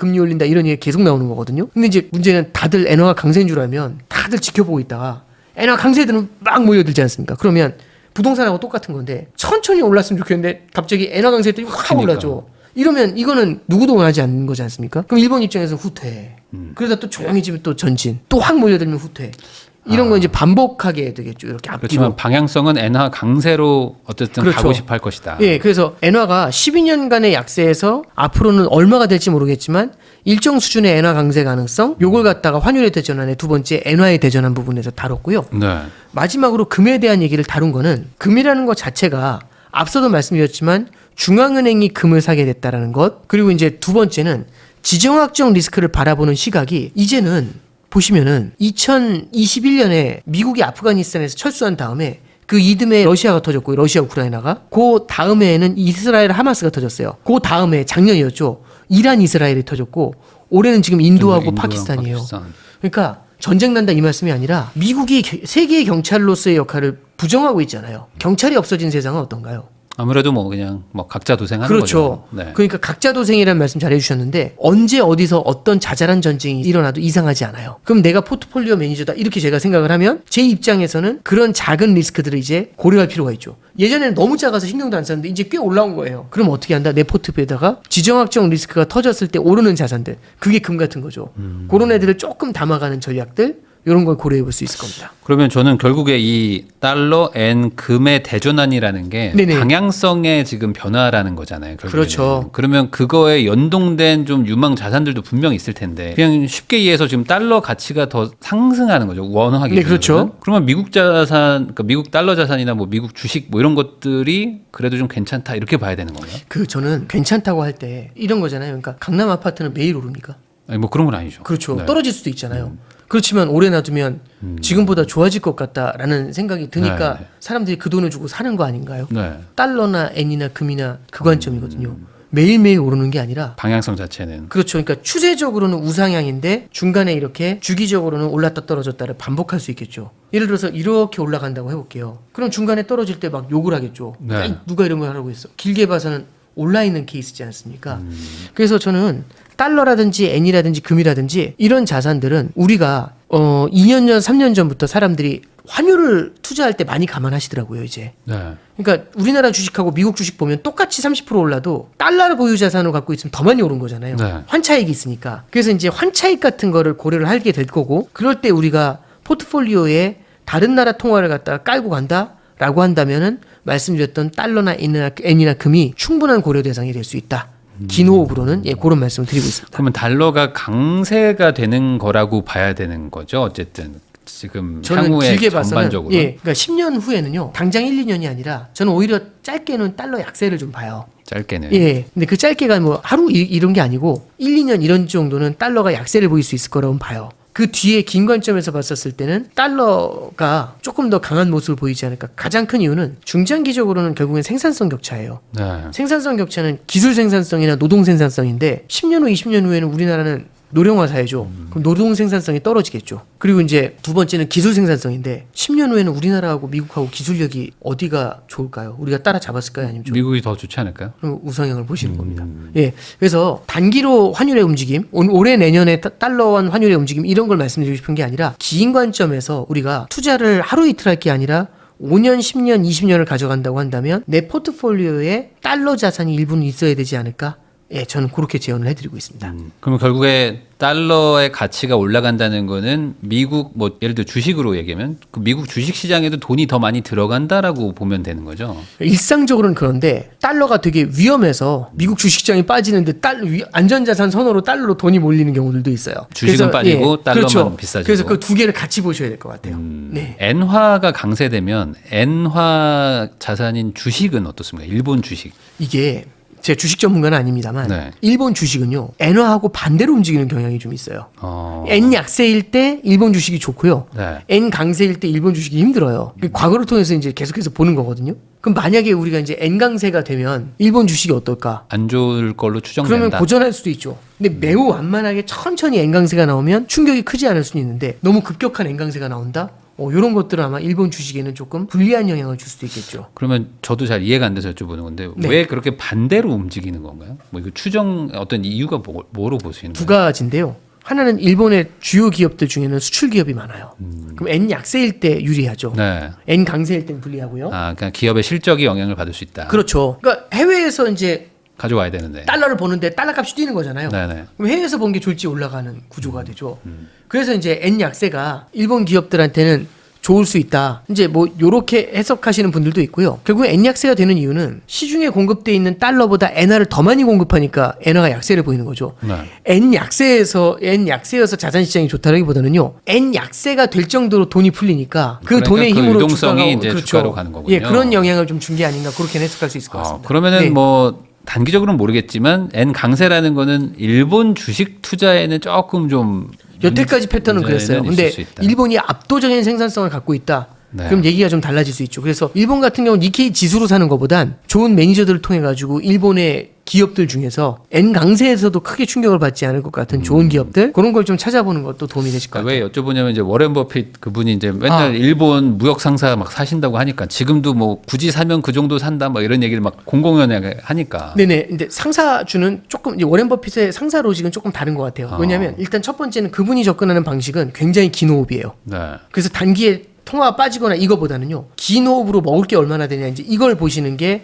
이런 얘기 계속 나오는 거거든요. 근데 이제 문제는 다들 엔화가 강세인 줄 알면 다들 지켜보고 있다가 엔화 강세들은 막 몰려들지 않습니까? 그러면 부동산하고 똑같은 건데 천천히 올랐으면 좋겠는데 갑자기 엔화 강세들이 확 그러니까. 올라죠. 이러면 이거는 누구도 원하지 않는 거지 않습니까? 그럼 일본 입장에서 후퇴. 그러다 또 조용해지면 또 전진. 또 확 몰려들면 후퇴. 이런 거 이제 반복하게 되겠죠. 이렇게 앞뒤로. 그렇지만 방향성은 엔화 강세로 어쨌든 그렇죠. 가고 싶어 할 것이다. 예, 그래서 엔화가 12년간의 약세에서 앞으로는 얼마가 될지 모르겠지만 일정 수준의 엔화 강세 가능성, 요걸 갖다가 환율의 대전환의 두 번째 엔화의 대전환 부분에서 다뤘고요. 네. 마지막으로 금에 대한 얘기를 다룬 거는 금이라는 것 자체가 앞서도 말씀드렸지만 중앙은행이 금을 사게 됐다라는 것, 그리고 이제 두 번째는 지정학적 리스크를 바라보는 시각이 이제는 보시면은 2021년에 미국이 아프가니스탄에서 철수한 다음에 그 이듬해 러시아가 터졌고 러시아 우크라이나가 그 다음해에는 이스라엘 하마스가 터졌어요. 그 다음에 작년이었죠. 이란 이스라엘이 터졌고 올해는 지금 인도하고 파키스탄이에요. 파키스탄. 그러니까 전쟁 난다 이 말씀이 아니라 미국이 세계의 경찰로서의 역할을 부정하고 있잖아요. 경찰이 없어진 세상은 어떤가요? 아무래도 뭐 그냥 뭐 각자 도생하는 그렇죠. 거죠. 네. 그러니까 각자 도생이라는 말씀 잘 해주셨는데 언제 어디서 어떤 자잘한 전쟁이 일어나도 이상하지 않아요. 그럼 내가 포트폴리오 매니저다 이렇게 제가 생각을 하면 제 입장에서는 그런 작은 리스크들을 이제 고려할 필요가 있죠. 예전에는 너무 작아서 신경도 안 썼는데 이제 꽤 올라온 거예요. 그럼 어떻게 한다? 내 포트폴리오에다가 지정학적 리스크가 터졌을 때 오르는 자산들, 그게 금 같은 거죠. 그런 애들을 조금 담아가는 전략들, 이런 걸 고려해 볼 수 있을 겁니다. 그러면 저는 결국에 이 달러 엔 금의 대전환이라는 게 네네. 방향성의 지금 변화라는 거잖아요. 결국에는. 그렇죠. 그러면 그거에 연동된 좀 유망 자산들도 분명히 있을 텐데 그냥 쉽게 이해해서 지금 달러 가치가 더 상승하는 거죠. 원화하게. 네, 그렇죠. 그러면 미국 자산, 그러니까 미국 달러 자산이나 뭐 미국 주식 뭐 이런 것들이 그래도 좀 괜찮다 이렇게 봐야 되는 건가요? 저는 괜찮다고 할 때 이런 거잖아요. 그러니까 강남 아파트는 매일 오릅니까? 아니 뭐 그런 건 아니죠. 그렇죠. 네. 떨어질 수도 있잖아요. 그렇지만 오래 놔두면 지금보다 좋아질 것 같다라는 생각이 드니까 네. 사람들이 그 돈을 주고 사는 거 아닌가요? 네. 달러나 엔이나 금이나 그 관점이거든요. 매일매일 오르는 게 아니라 방향성 자체는. 그렇죠. 그러니까 추세적으로는 우상향인데 중간에 이렇게 주기적으로는 올랐다 떨어졌다를 반복할 수 있겠죠. 예를 들어서 이렇게 올라간다고 해볼게요. 그럼 중간에 떨어질 때 막 욕을 하겠죠. 네. 아이, 누가 이런 걸 하라고 했어. 길게 봐서는 올라 있는 케이스지 않습니까? 그래서 저는 달러라든지 엔이라든지 금이라든지 이런 자산들은 우리가 2년 전, 3년 전부터 사람들이 환율을 투자할 때 많이 감안하시더라고요, 이제. 네. 그러니까 우리나라 주식하고 미국 주식 보면 똑같이 30% 올라도 달러를 보유 자산으로 갖고 있으면 더 많이 오른 거잖아요. 네. 환차익이 있으니까. 그래서 이제 환차익 같은 거를 고려를 하게 될 거고 그럴 때 우리가 포트폴리오에 다른 나라 통화를 갖다가 깔고 간다라고 한다면은 말씀드렸던 달러나 엔이나 금이 충분한 고려 대상이 될 수 있다. 긴 호흡으로는 그런 말씀을 드리고 있습니다. 그러면 달러가 강세가 되는 거라고 봐야 되는 거죠. 어쨌든 지금 저는 향후에 길게 봐서는 전반적으로. 그러니까 10년 후에는요. 당장 1, 2년이 아니라 저는 오히려 짧게는 달러 약세를 좀 봐요. 짧게는. 예. 근데 그 짧게가 뭐 하루 이런 게 아니고 1, 2년 이런 정도는 달러가 약세를 보일 수 있을 거라고 봐요. 그 뒤에 긴 관점에서 봤었을 때는 달러가 조금 더 강한 모습을 보이지 않을까. 가장 큰 이유는 중장기적으로는 결국엔 생산성 격차예요. 네. 생산성 격차는 기술 생산성이나 노동 생산성인데 10년 후, 20년 후에는 우리나라는 노령화 사회죠. 그럼 노동 생산성이 떨어지겠죠. 그리고 이제 두 번째는 기술 생산성인데 10년 후에는 우리나라하고 미국하고 기술력이 어디가 좋을까요? 우리가 따라잡았을까요? 아니면 좀 미국이 더 좋지 않을까요? 그럼 우상향을 보시는 겁니다. 예, 그래서 단기로 환율의 움직임, 올해 내년에 달러원 환율의 움직임 이런 걸 말씀드리고 싶은 게 아니라 긴 관점에서 우리가 투자를 하루 이틀 할 게 아니라 5년, 10년, 20년을 가져간다고 한다면 내 포트폴리오에 달러 자산이 일부는 있어야 되지 않을까? 예, 저는 그렇게 제언을 해드리고 있습니다. 그러면 결국에 달러의 가치가 올라간다는 거는 미국 뭐 예를 들어 주식으로 얘기하면 그 미국 주식 시장에도 돈이 더 많이 들어간다라고 보면 되는 거죠. 일상적으로는 그런데 달러가 되게 위험해서 미국 주식시장이 빠지는데 안전자산 선호로 달러로 돈이 몰리는 경우들도 있어요. 주식은 빠지고 달러만 그렇죠. 비싸지고. 그래서 그 두 개를 같이 보셔야 될 것 같아요. 네. 엔화가 강세되면 엔화 자산인 주식은 어떻습니까? 일본 주식. 이게 제가 주식 전문가는 아닙니다만 네. 일본 주식은요 엔화하고 반대로 움직이는 경향이 좀 있어요. 엔 약세일 때 일본 주식이 좋고요. 네. 엔 강세일 때 일본 주식이 힘들어요. 과거를 통해서 이제 계속해서 보는 거거든요. 그럼 만약에 우리가 이제 엔 강세가 되면 일본 주식이 어떨까? 안 좋을 걸로 추정된다. 그러면 고전할 수도 있죠. 근데 매우 완만하게 천천히 엔 강세가 나오면 충격이 크지 않을 수는 있는데 너무 급격한 엔 강세가 나온다? 이런 것들은 아마 일본 주식에는 조금 불리한 영향을 줄 수도 있겠죠. 그러면 저도 잘 이해가 안 돼서 여쭤보는 건데 네. 왜 그렇게 반대로 움직이는 건가요? 뭐 이거 추정 어떤 이유가 뭐로 보시는 두 거예요? 가지인데요. 하나는 일본의 주요 기업들 중에는 수출 기업이 많아요. 그럼 엔 약세일 때 유리하죠. 네. 엔 강세일 때는 불리하고요. 아, 그러니까 기업의 실적이 영향을 받을 수 있다. 그렇죠. 그러니까 해외에서 이제 가져와야 되는데. 달러를 버는데 달러 값이 뛰는 거잖아요. 네네. 그럼 해외에서 번 게 졸지 올라가는 구조가 되죠. 그래서 이제 엔 약세가 일본 기업들한테는 좋을 수 있다. 이제 뭐 요렇게 해석하시는 분들도 있고요. 결국 엔 약세가 되는 이유는 시중에 공급돼 있는 달러보다 엔화를 더 많이 공급하니까 엔화가 약세를 보이는 거죠. 네. 엔 약세여서 자산 시장이 좋다라기보다는요. 엔 약세가 될 정도로 돈이 풀리니까 그 그러니까 돈의 그 힘으로 유동성이 주가가 이제 그렇죠. 주가로 가는 거군요. 예, 그런 영향을 좀 준 게 아닌가 그렇게 해석할 수 있을 것 같습니다. 그러면은 네. 뭐 단기적으로는 모르겠지만 엔 강세라는 거는 일본 주식 투자에는 조금 좀 여태까지 패턴은 그랬어요. 문제는 근데 있을 수 있다. 일본이 압도적인 생산성을 갖고 있다. 네. 그럼 얘기가 좀 달라질 수 있죠. 그래서 일본 같은 경우는 니케이 지수로 사는 것보단 좋은 매니저들을 통해 가지고 일본의 기업들 중에서 엔 강세에서도 크게 충격을 받지 않을 것 같은 좋은 기업들 그런 걸 좀 찾아보는 것도 도움이 되실 것 같아요. 왜 여쭤보냐면 이제 워렌 버핏 그분이 이제 맨날 일본 무역 상사 막 사신다고 하니까 지금도 뭐 굳이 사면 그 정도 산다 막 이런 얘기를 막 공공연하게 하니까. 네네. 근데 상사주는 조금 이제 워렌 버핏의 상사 로직은 조금 다른 것 같아요. 왜냐하면 일단 첫 번째는 그분이 접근하는 방식은 굉장히 긴 호흡이에요. 네. 그래서 단기에 통화가 빠지거나 이거보다는요 긴 호흡으로 먹을 게 얼마나 되냐 이제 이걸 보시는 게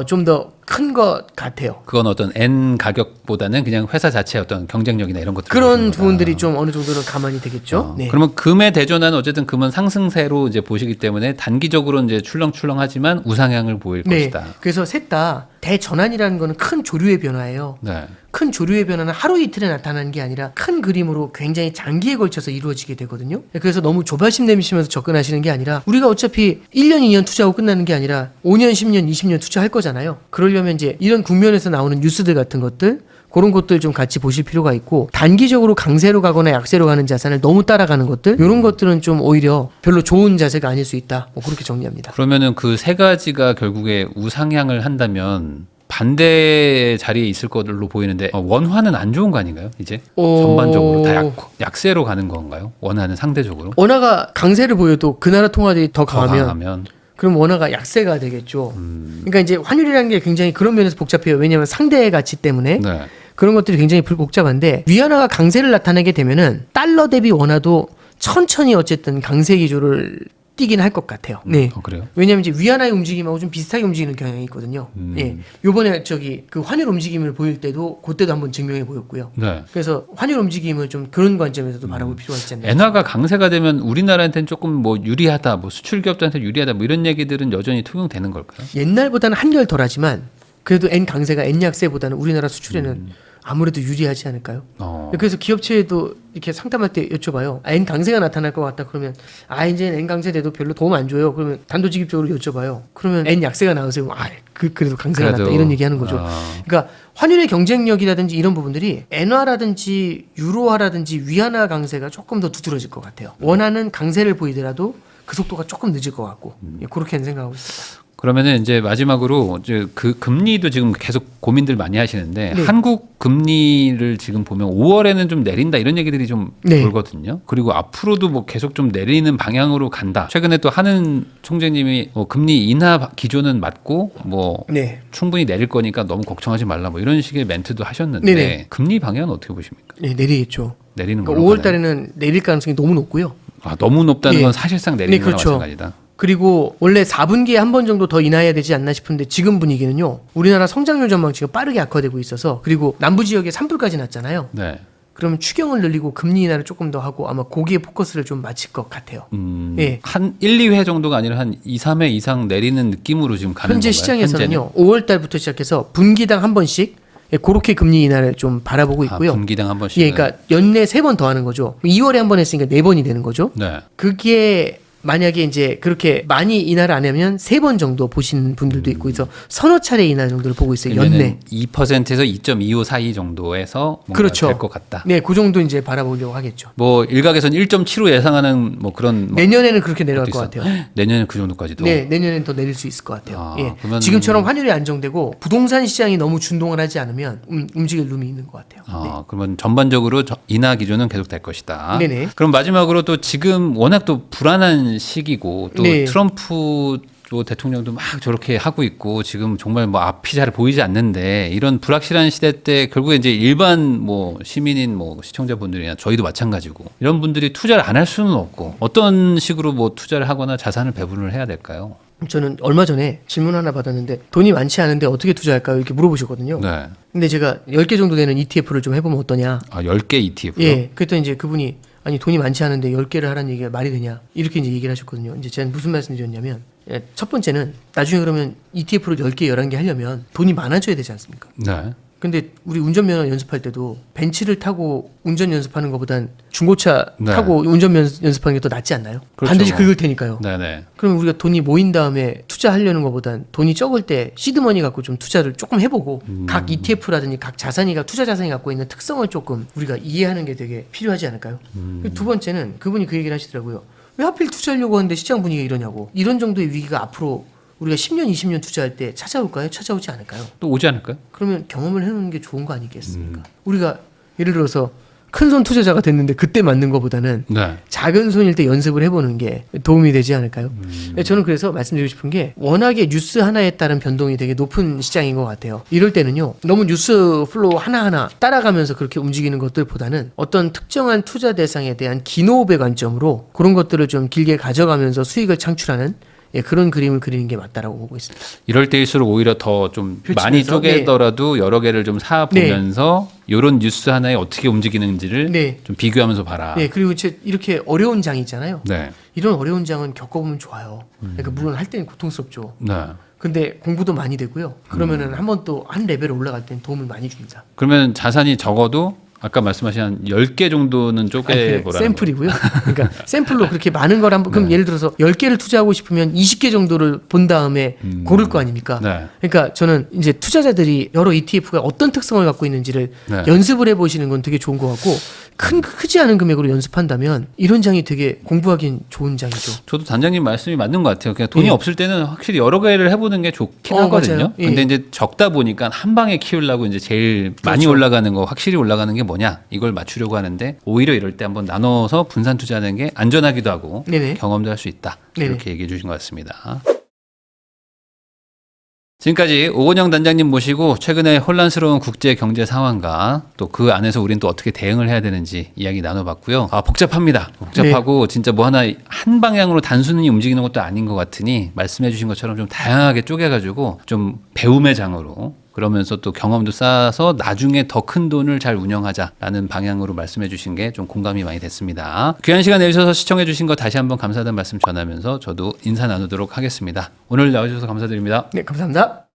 좀 더 큰 것 같아요. 그건 어떤 N 가격보다는 그냥 회사 자체의 어떤 경쟁력이나 이런 것들 그런 부분들이 좀 어느 정도는 감안이 되겠죠. 네. 그러면 금의 대전환은 어쨌든 금은 상승세로 이제 보시기 때문에 단기적으로 이제 출렁출렁하지만 우상향을 보일 네. 것이다. 그래서 셋 다 대전환이라는 거는 큰 조류의 변화예요. 네. 큰 조류의 변화는 하루 이틀에 나타나는 게 아니라 큰 그림으로 굉장히 장기에 걸쳐서 이루어지게 되거든요. 그래서 너무 조바심 내미시면서 접근하시는 게 아니라 우리가 어차피 1년, 2년 투자하고 끝나는 게 아니라 5년, 10년, 20년 투자할 거잖아요. 그러려면 이제 이런 국면에서 나오는 뉴스들 같은 것들 그런 것들 좀 같이 보실 필요가 있고 단기적으로 강세로 가거나 약세로 가는 자산을 너무 따라가는 것들 이런 것들은 좀 오히려 별로 좋은 자세가 아닐 수 있다. 뭐 그렇게 정리합니다. 그러면은 그 세 가지가 결국에 우상향을 한다면 반대 자리에 있을 걸로 보이는데 원화는 안 좋은 거 아닌가요? 이제 전반적으로 다 약세로 가는 건가요? 원화는 상대적으로 원화가 강세를 보여도 그 나라 통화들이 더 강하면 그럼 원화가 약세가 되겠죠. 그러니까 이제 환율이라는 게 굉장히 그런 면에서 복잡해요. 왜냐하면 상대 가치 때문에 네. 그런 것들이 굉장히 복잡한데 위안화가 강세를 나타내게 되면은 달러 대비 원화도 천천히 어쨌든 강세 기조를 띄긴 할 것 같아요. 네. 그래요? 왜냐하면 이제 위안화의 움직임하고 좀 비슷하게 움직이는 경향이 있거든요. 예. 요번에 그 환율 움직임을 보일 때도 그때도 한번 증명해 보였고요. 네. 그래서 환율 움직임을 좀 그런 관점에서도 바라볼 필요가 있지 않나. 엔화가 강세가 되면 우리나라한테는 조금 뭐 유리하다, 뭐 수출 기업들한테 유리하다, 뭐 이런 얘기들은 여전히 통용되는 걸까요? 옛날보다는 한결 덜하지만 그래도 엔 강세가 엔 약세보다는 우리나라 수출에는 아무래도 유리하지 않을까요? 그래서 기업체에도 이렇게 상담할 때 여쭤봐요. 엔 강세가 나타날 것 같다 그러면 이제 엔 강세 돼도 별로 도움 안 줘요. 그러면 단도직입적으로 여쭤봐요. 그러면 엔 약세가 나오세요. 그래도 강세가 났다 이런 얘기하는 거죠. 그러니까 환율의 경쟁력이라든지 이런 부분들이 엔화라든지 유로화라든지 위안화 강세가 조금 더 두드러질 것 같아요. 원화는 강세를 보이더라도 그 속도가 조금 늦을 것 같고 그렇게는 생각하고 있습니다. 그러면은 이제 마지막으로 이제 그 금리도 지금 계속 고민들 많이 하시는데 네. 한국 금리를 지금 보면 5월에는 좀 내린다 이런 얘기들이 좀 네. 돌거든요. 그리고 앞으로도 뭐 계속 좀 내리는 방향으로 간다. 최근에 또 하는 총재님이 금리 인하 기조는 맞고 뭐 네. 충분히 내릴 거니까 너무 걱정하지 말라 뭐 이런 식의 멘트도 하셨는데 네네. 금리 방향은 어떻게 보십니까? 네, 내리겠죠. 내리는 그러니까 걸로 5월 달에는 내릴 가능성이 너무 높고요. 너무 높다는 네. 건 사실상 내리는 네, 거나 그렇죠. 마찬가지다. 그리고 원래 4분기에 한 번 정도 더 인하해야 되지 않나 싶은데 지금 분위기는요. 우리나라 성장률 전망치가 빠르게 악화되고 있어서 그리고 남부 지역에 산불까지 났잖아요. 네. 그러면 추경을 늘리고 금리 인하를 조금 더 하고 아마 거기에 포커스를 좀 맞출 것 같아요. 예. 한 1, 2회 정도가 아니라 한 2, 3회 이상 내리는 느낌으로 지금 가는 현재 건가요? 시장에서는요. 5월 달부터 시작해서 분기당 한 번씩 예, 그렇게 금리 인하를 좀 바라보고 있고요. 분기당 한 번씩. 예, 그러니까 연내 3번 더 하는 거죠. 2월에 한 번 했으니까 4번이 되는 거죠. 네. 그게 만약에 이제 그렇게 많이 인하를 안 하면 3번 정도 보시는 분들도 있고 그래서 서너 차례 인하 정도를 보고 있어요. 연내. 2%에서 2.25 사이 정도에서 뭔가 그렇죠. 될 것 같다. 네, 그 정도 이제 바라보려고 하겠죠. 뭐 일각에서는 1.75 예상하는 뭐 그런 뭐 내년에는 그렇게 내려갈 것 것도 있어. 같아요. 내년에 그 정도까지도. 네, 내년엔 더 내릴 수 있을 것 같아요. 아, 예. 그러면- 지금처럼 환율이 안정되고 부동산 시장이 너무 준동을 하지 않으면 움직일 룸이 있는 것 같아요. 아, 그러면 전반적으로 인하 기조는 계속 될 것이다. 네네. 그럼 마지막으로 또 지금 워낙 또 불안한 시기고 또 네. 트럼프 또 대통령도 막 저렇게 하고 있고 지금 정말 뭐 앞이 잘 보이지 않는데 이런 불확실한 시대 때 결국에 이제 일반 뭐 시민인 뭐 시청자분들이나 저희도 마찬가지고 이런 분들이 투자를 안 할 수는 없고 어떤 식으로 뭐 투자를 하거나 자산을 배분을 해야 될까요? 저는 얼마 전에 질문 하나 받았는데 돈이 많지 않은데 어떻게 투자할까요? 이렇게 물어보셨거든요. 네. 근데 제가 10개 정도 되는 ETF를 좀 해보면 어떠냐. 아, 10개 ETF요? 예. 그랬더니 이제 그분이 아니 돈이 많지 않은데 10개를 하라는 얘기가 말이 되냐. 이렇게 이제 얘기를 하셨거든요. 이제 제가 무슨 말씀 드렸냐면 예, 첫 번째는 나중에 그러면 ETF를 10개, 11개 하려면 돈이 많아져야 되지 않습니까? 네. 근데 우리 운전면허 연습할 때도 벤츠를 타고 운전 연습하는 것보단 중고차 네. 타고 운전 연습하는 게 더 낫지 않나요? 그렇죠. 반드시 긁을 테니까요. 네네. 그럼 우리가 돈이 모인 다음에 투자하려는 것보단 돈이 적을 때 시드머니 갖고 좀 투자를 조금 해보고 각 ETF라든지 각 자산이 투자 자산이 갖고 있는 특성을 조금 우리가 이해하는 게 되게 필요하지 않을까요? 두 번째는 그분이 그 얘기를 하시더라고요. 왜 하필 투자하려고 하는데 시장 분위기가 이러냐고. 이런 정도의 위기가 앞으로 우리가 10년, 20년 투자할 때 찾아올까요? 찾아오지 않을까요? 또 오지 않을까요? 그러면 경험을 해놓는 게 좋은 거 아니겠습니까? 우리가 예를 들어서 큰 손 투자자가 됐는데 그때 맞는 것보다는 네. 작은 손일 때 연습을 해보는 게 도움이 되지 않을까요? 저는 그래서 말씀드리고 싶은 게 워낙에 뉴스 하나에 따른 변동이 되게 높은 시장인 것 같아요. 이럴 때는요. 너무 뉴스 플로우 하나하나 따라가면서 그렇게 움직이는 것들보다는 어떤 특정한 투자 대상에 대한 기노업의 관점으로 그런 것들을 좀 길게 가져가면서 수익을 창출하는 예, 그런 그림을 그리는 게 맞다라고 보고 있습니다. 이럴 때일수록 오히려 더 좀 많이 펼치면서, 쪼개더라도 여러 개를 좀 사보면서 이런 뉴스 하나에 어떻게 움직이는지를 네. 좀 비교하면서 봐라. 예, 그리고 이렇게 어려운 장 있잖아요. 네. 이런 어려운 장은 겪어보면 좋아요. 그러니까 물론 할 때는 고통스럽죠. 네. 근데 공부도 많이 되고요. 그러면은 한 번 또 한 레벨 올라갈 때는 도움을 많이 줍니다. 그러면 자산이 적어도 아까 말씀하신 한 10개 정도는 쪼개보라는 샘플이고요. 그러니까 샘플로 그렇게 많은 걸 한번 그럼 예를 들어서 10개를 투자하고 싶으면 20개 정도를 본 다음에 고를 거 아닙니까? 네. 그러니까 저는 이제 투자자들이 여러 ETF가 어떤 특성을 갖고 있는지를 네. 연습을 해 보시는 건 되게 좋은 것 같고 크지 않은 금액으로 연습한다면 이런 장이 되게 공부하기엔 좋은 장이죠. 저도 단장님 말씀이 맞는 것 같아요. 그냥 돈이 예. 없을 때는 확실히 여러 개를 해보는 게 좋긴 하거든요. 맞아요. 예. 근데 이제 적다 보니까 한 방에 키우려고 이제 제일 많이 그렇죠. 올라가는 거, 확실히 올라가는 게 뭐냐 이걸 맞추려고 하는데 오히려 이럴 때 한번 나눠서 분산 투자하는 게 안전하기도 하고 네네. 경험도 할 수 있다. 네네. 이렇게 얘기해 주신 것 같습니다. 지금까지 오건영 단장님 모시고 최근에 혼란스러운 국제 경제 상황과 또 그 안에서 우리는 또 어떻게 대응을 해야 되는지 이야기 나눠봤고요. 아, 복잡합니다. 복잡하고 진짜 뭐 하나 한 방향으로 단순히 움직이는 것도 아닌 것 같으니 말씀해 주신 것처럼 좀 다양하게 쪼개가지고 좀 배움의 장으로 그러면서 또 경험도 쌓아서 나중에 더 큰 돈을 잘 운영하자라는 방향으로 말씀해 주신 게 좀 공감이 많이 됐습니다. 귀한 시간 내주셔서 시청해 주신 거 다시 한번 감사하다는 말씀 전하면서 저도 인사 나누도록 하겠습니다. 오늘 나와주셔서 감사드립니다. 네, 감사합니다.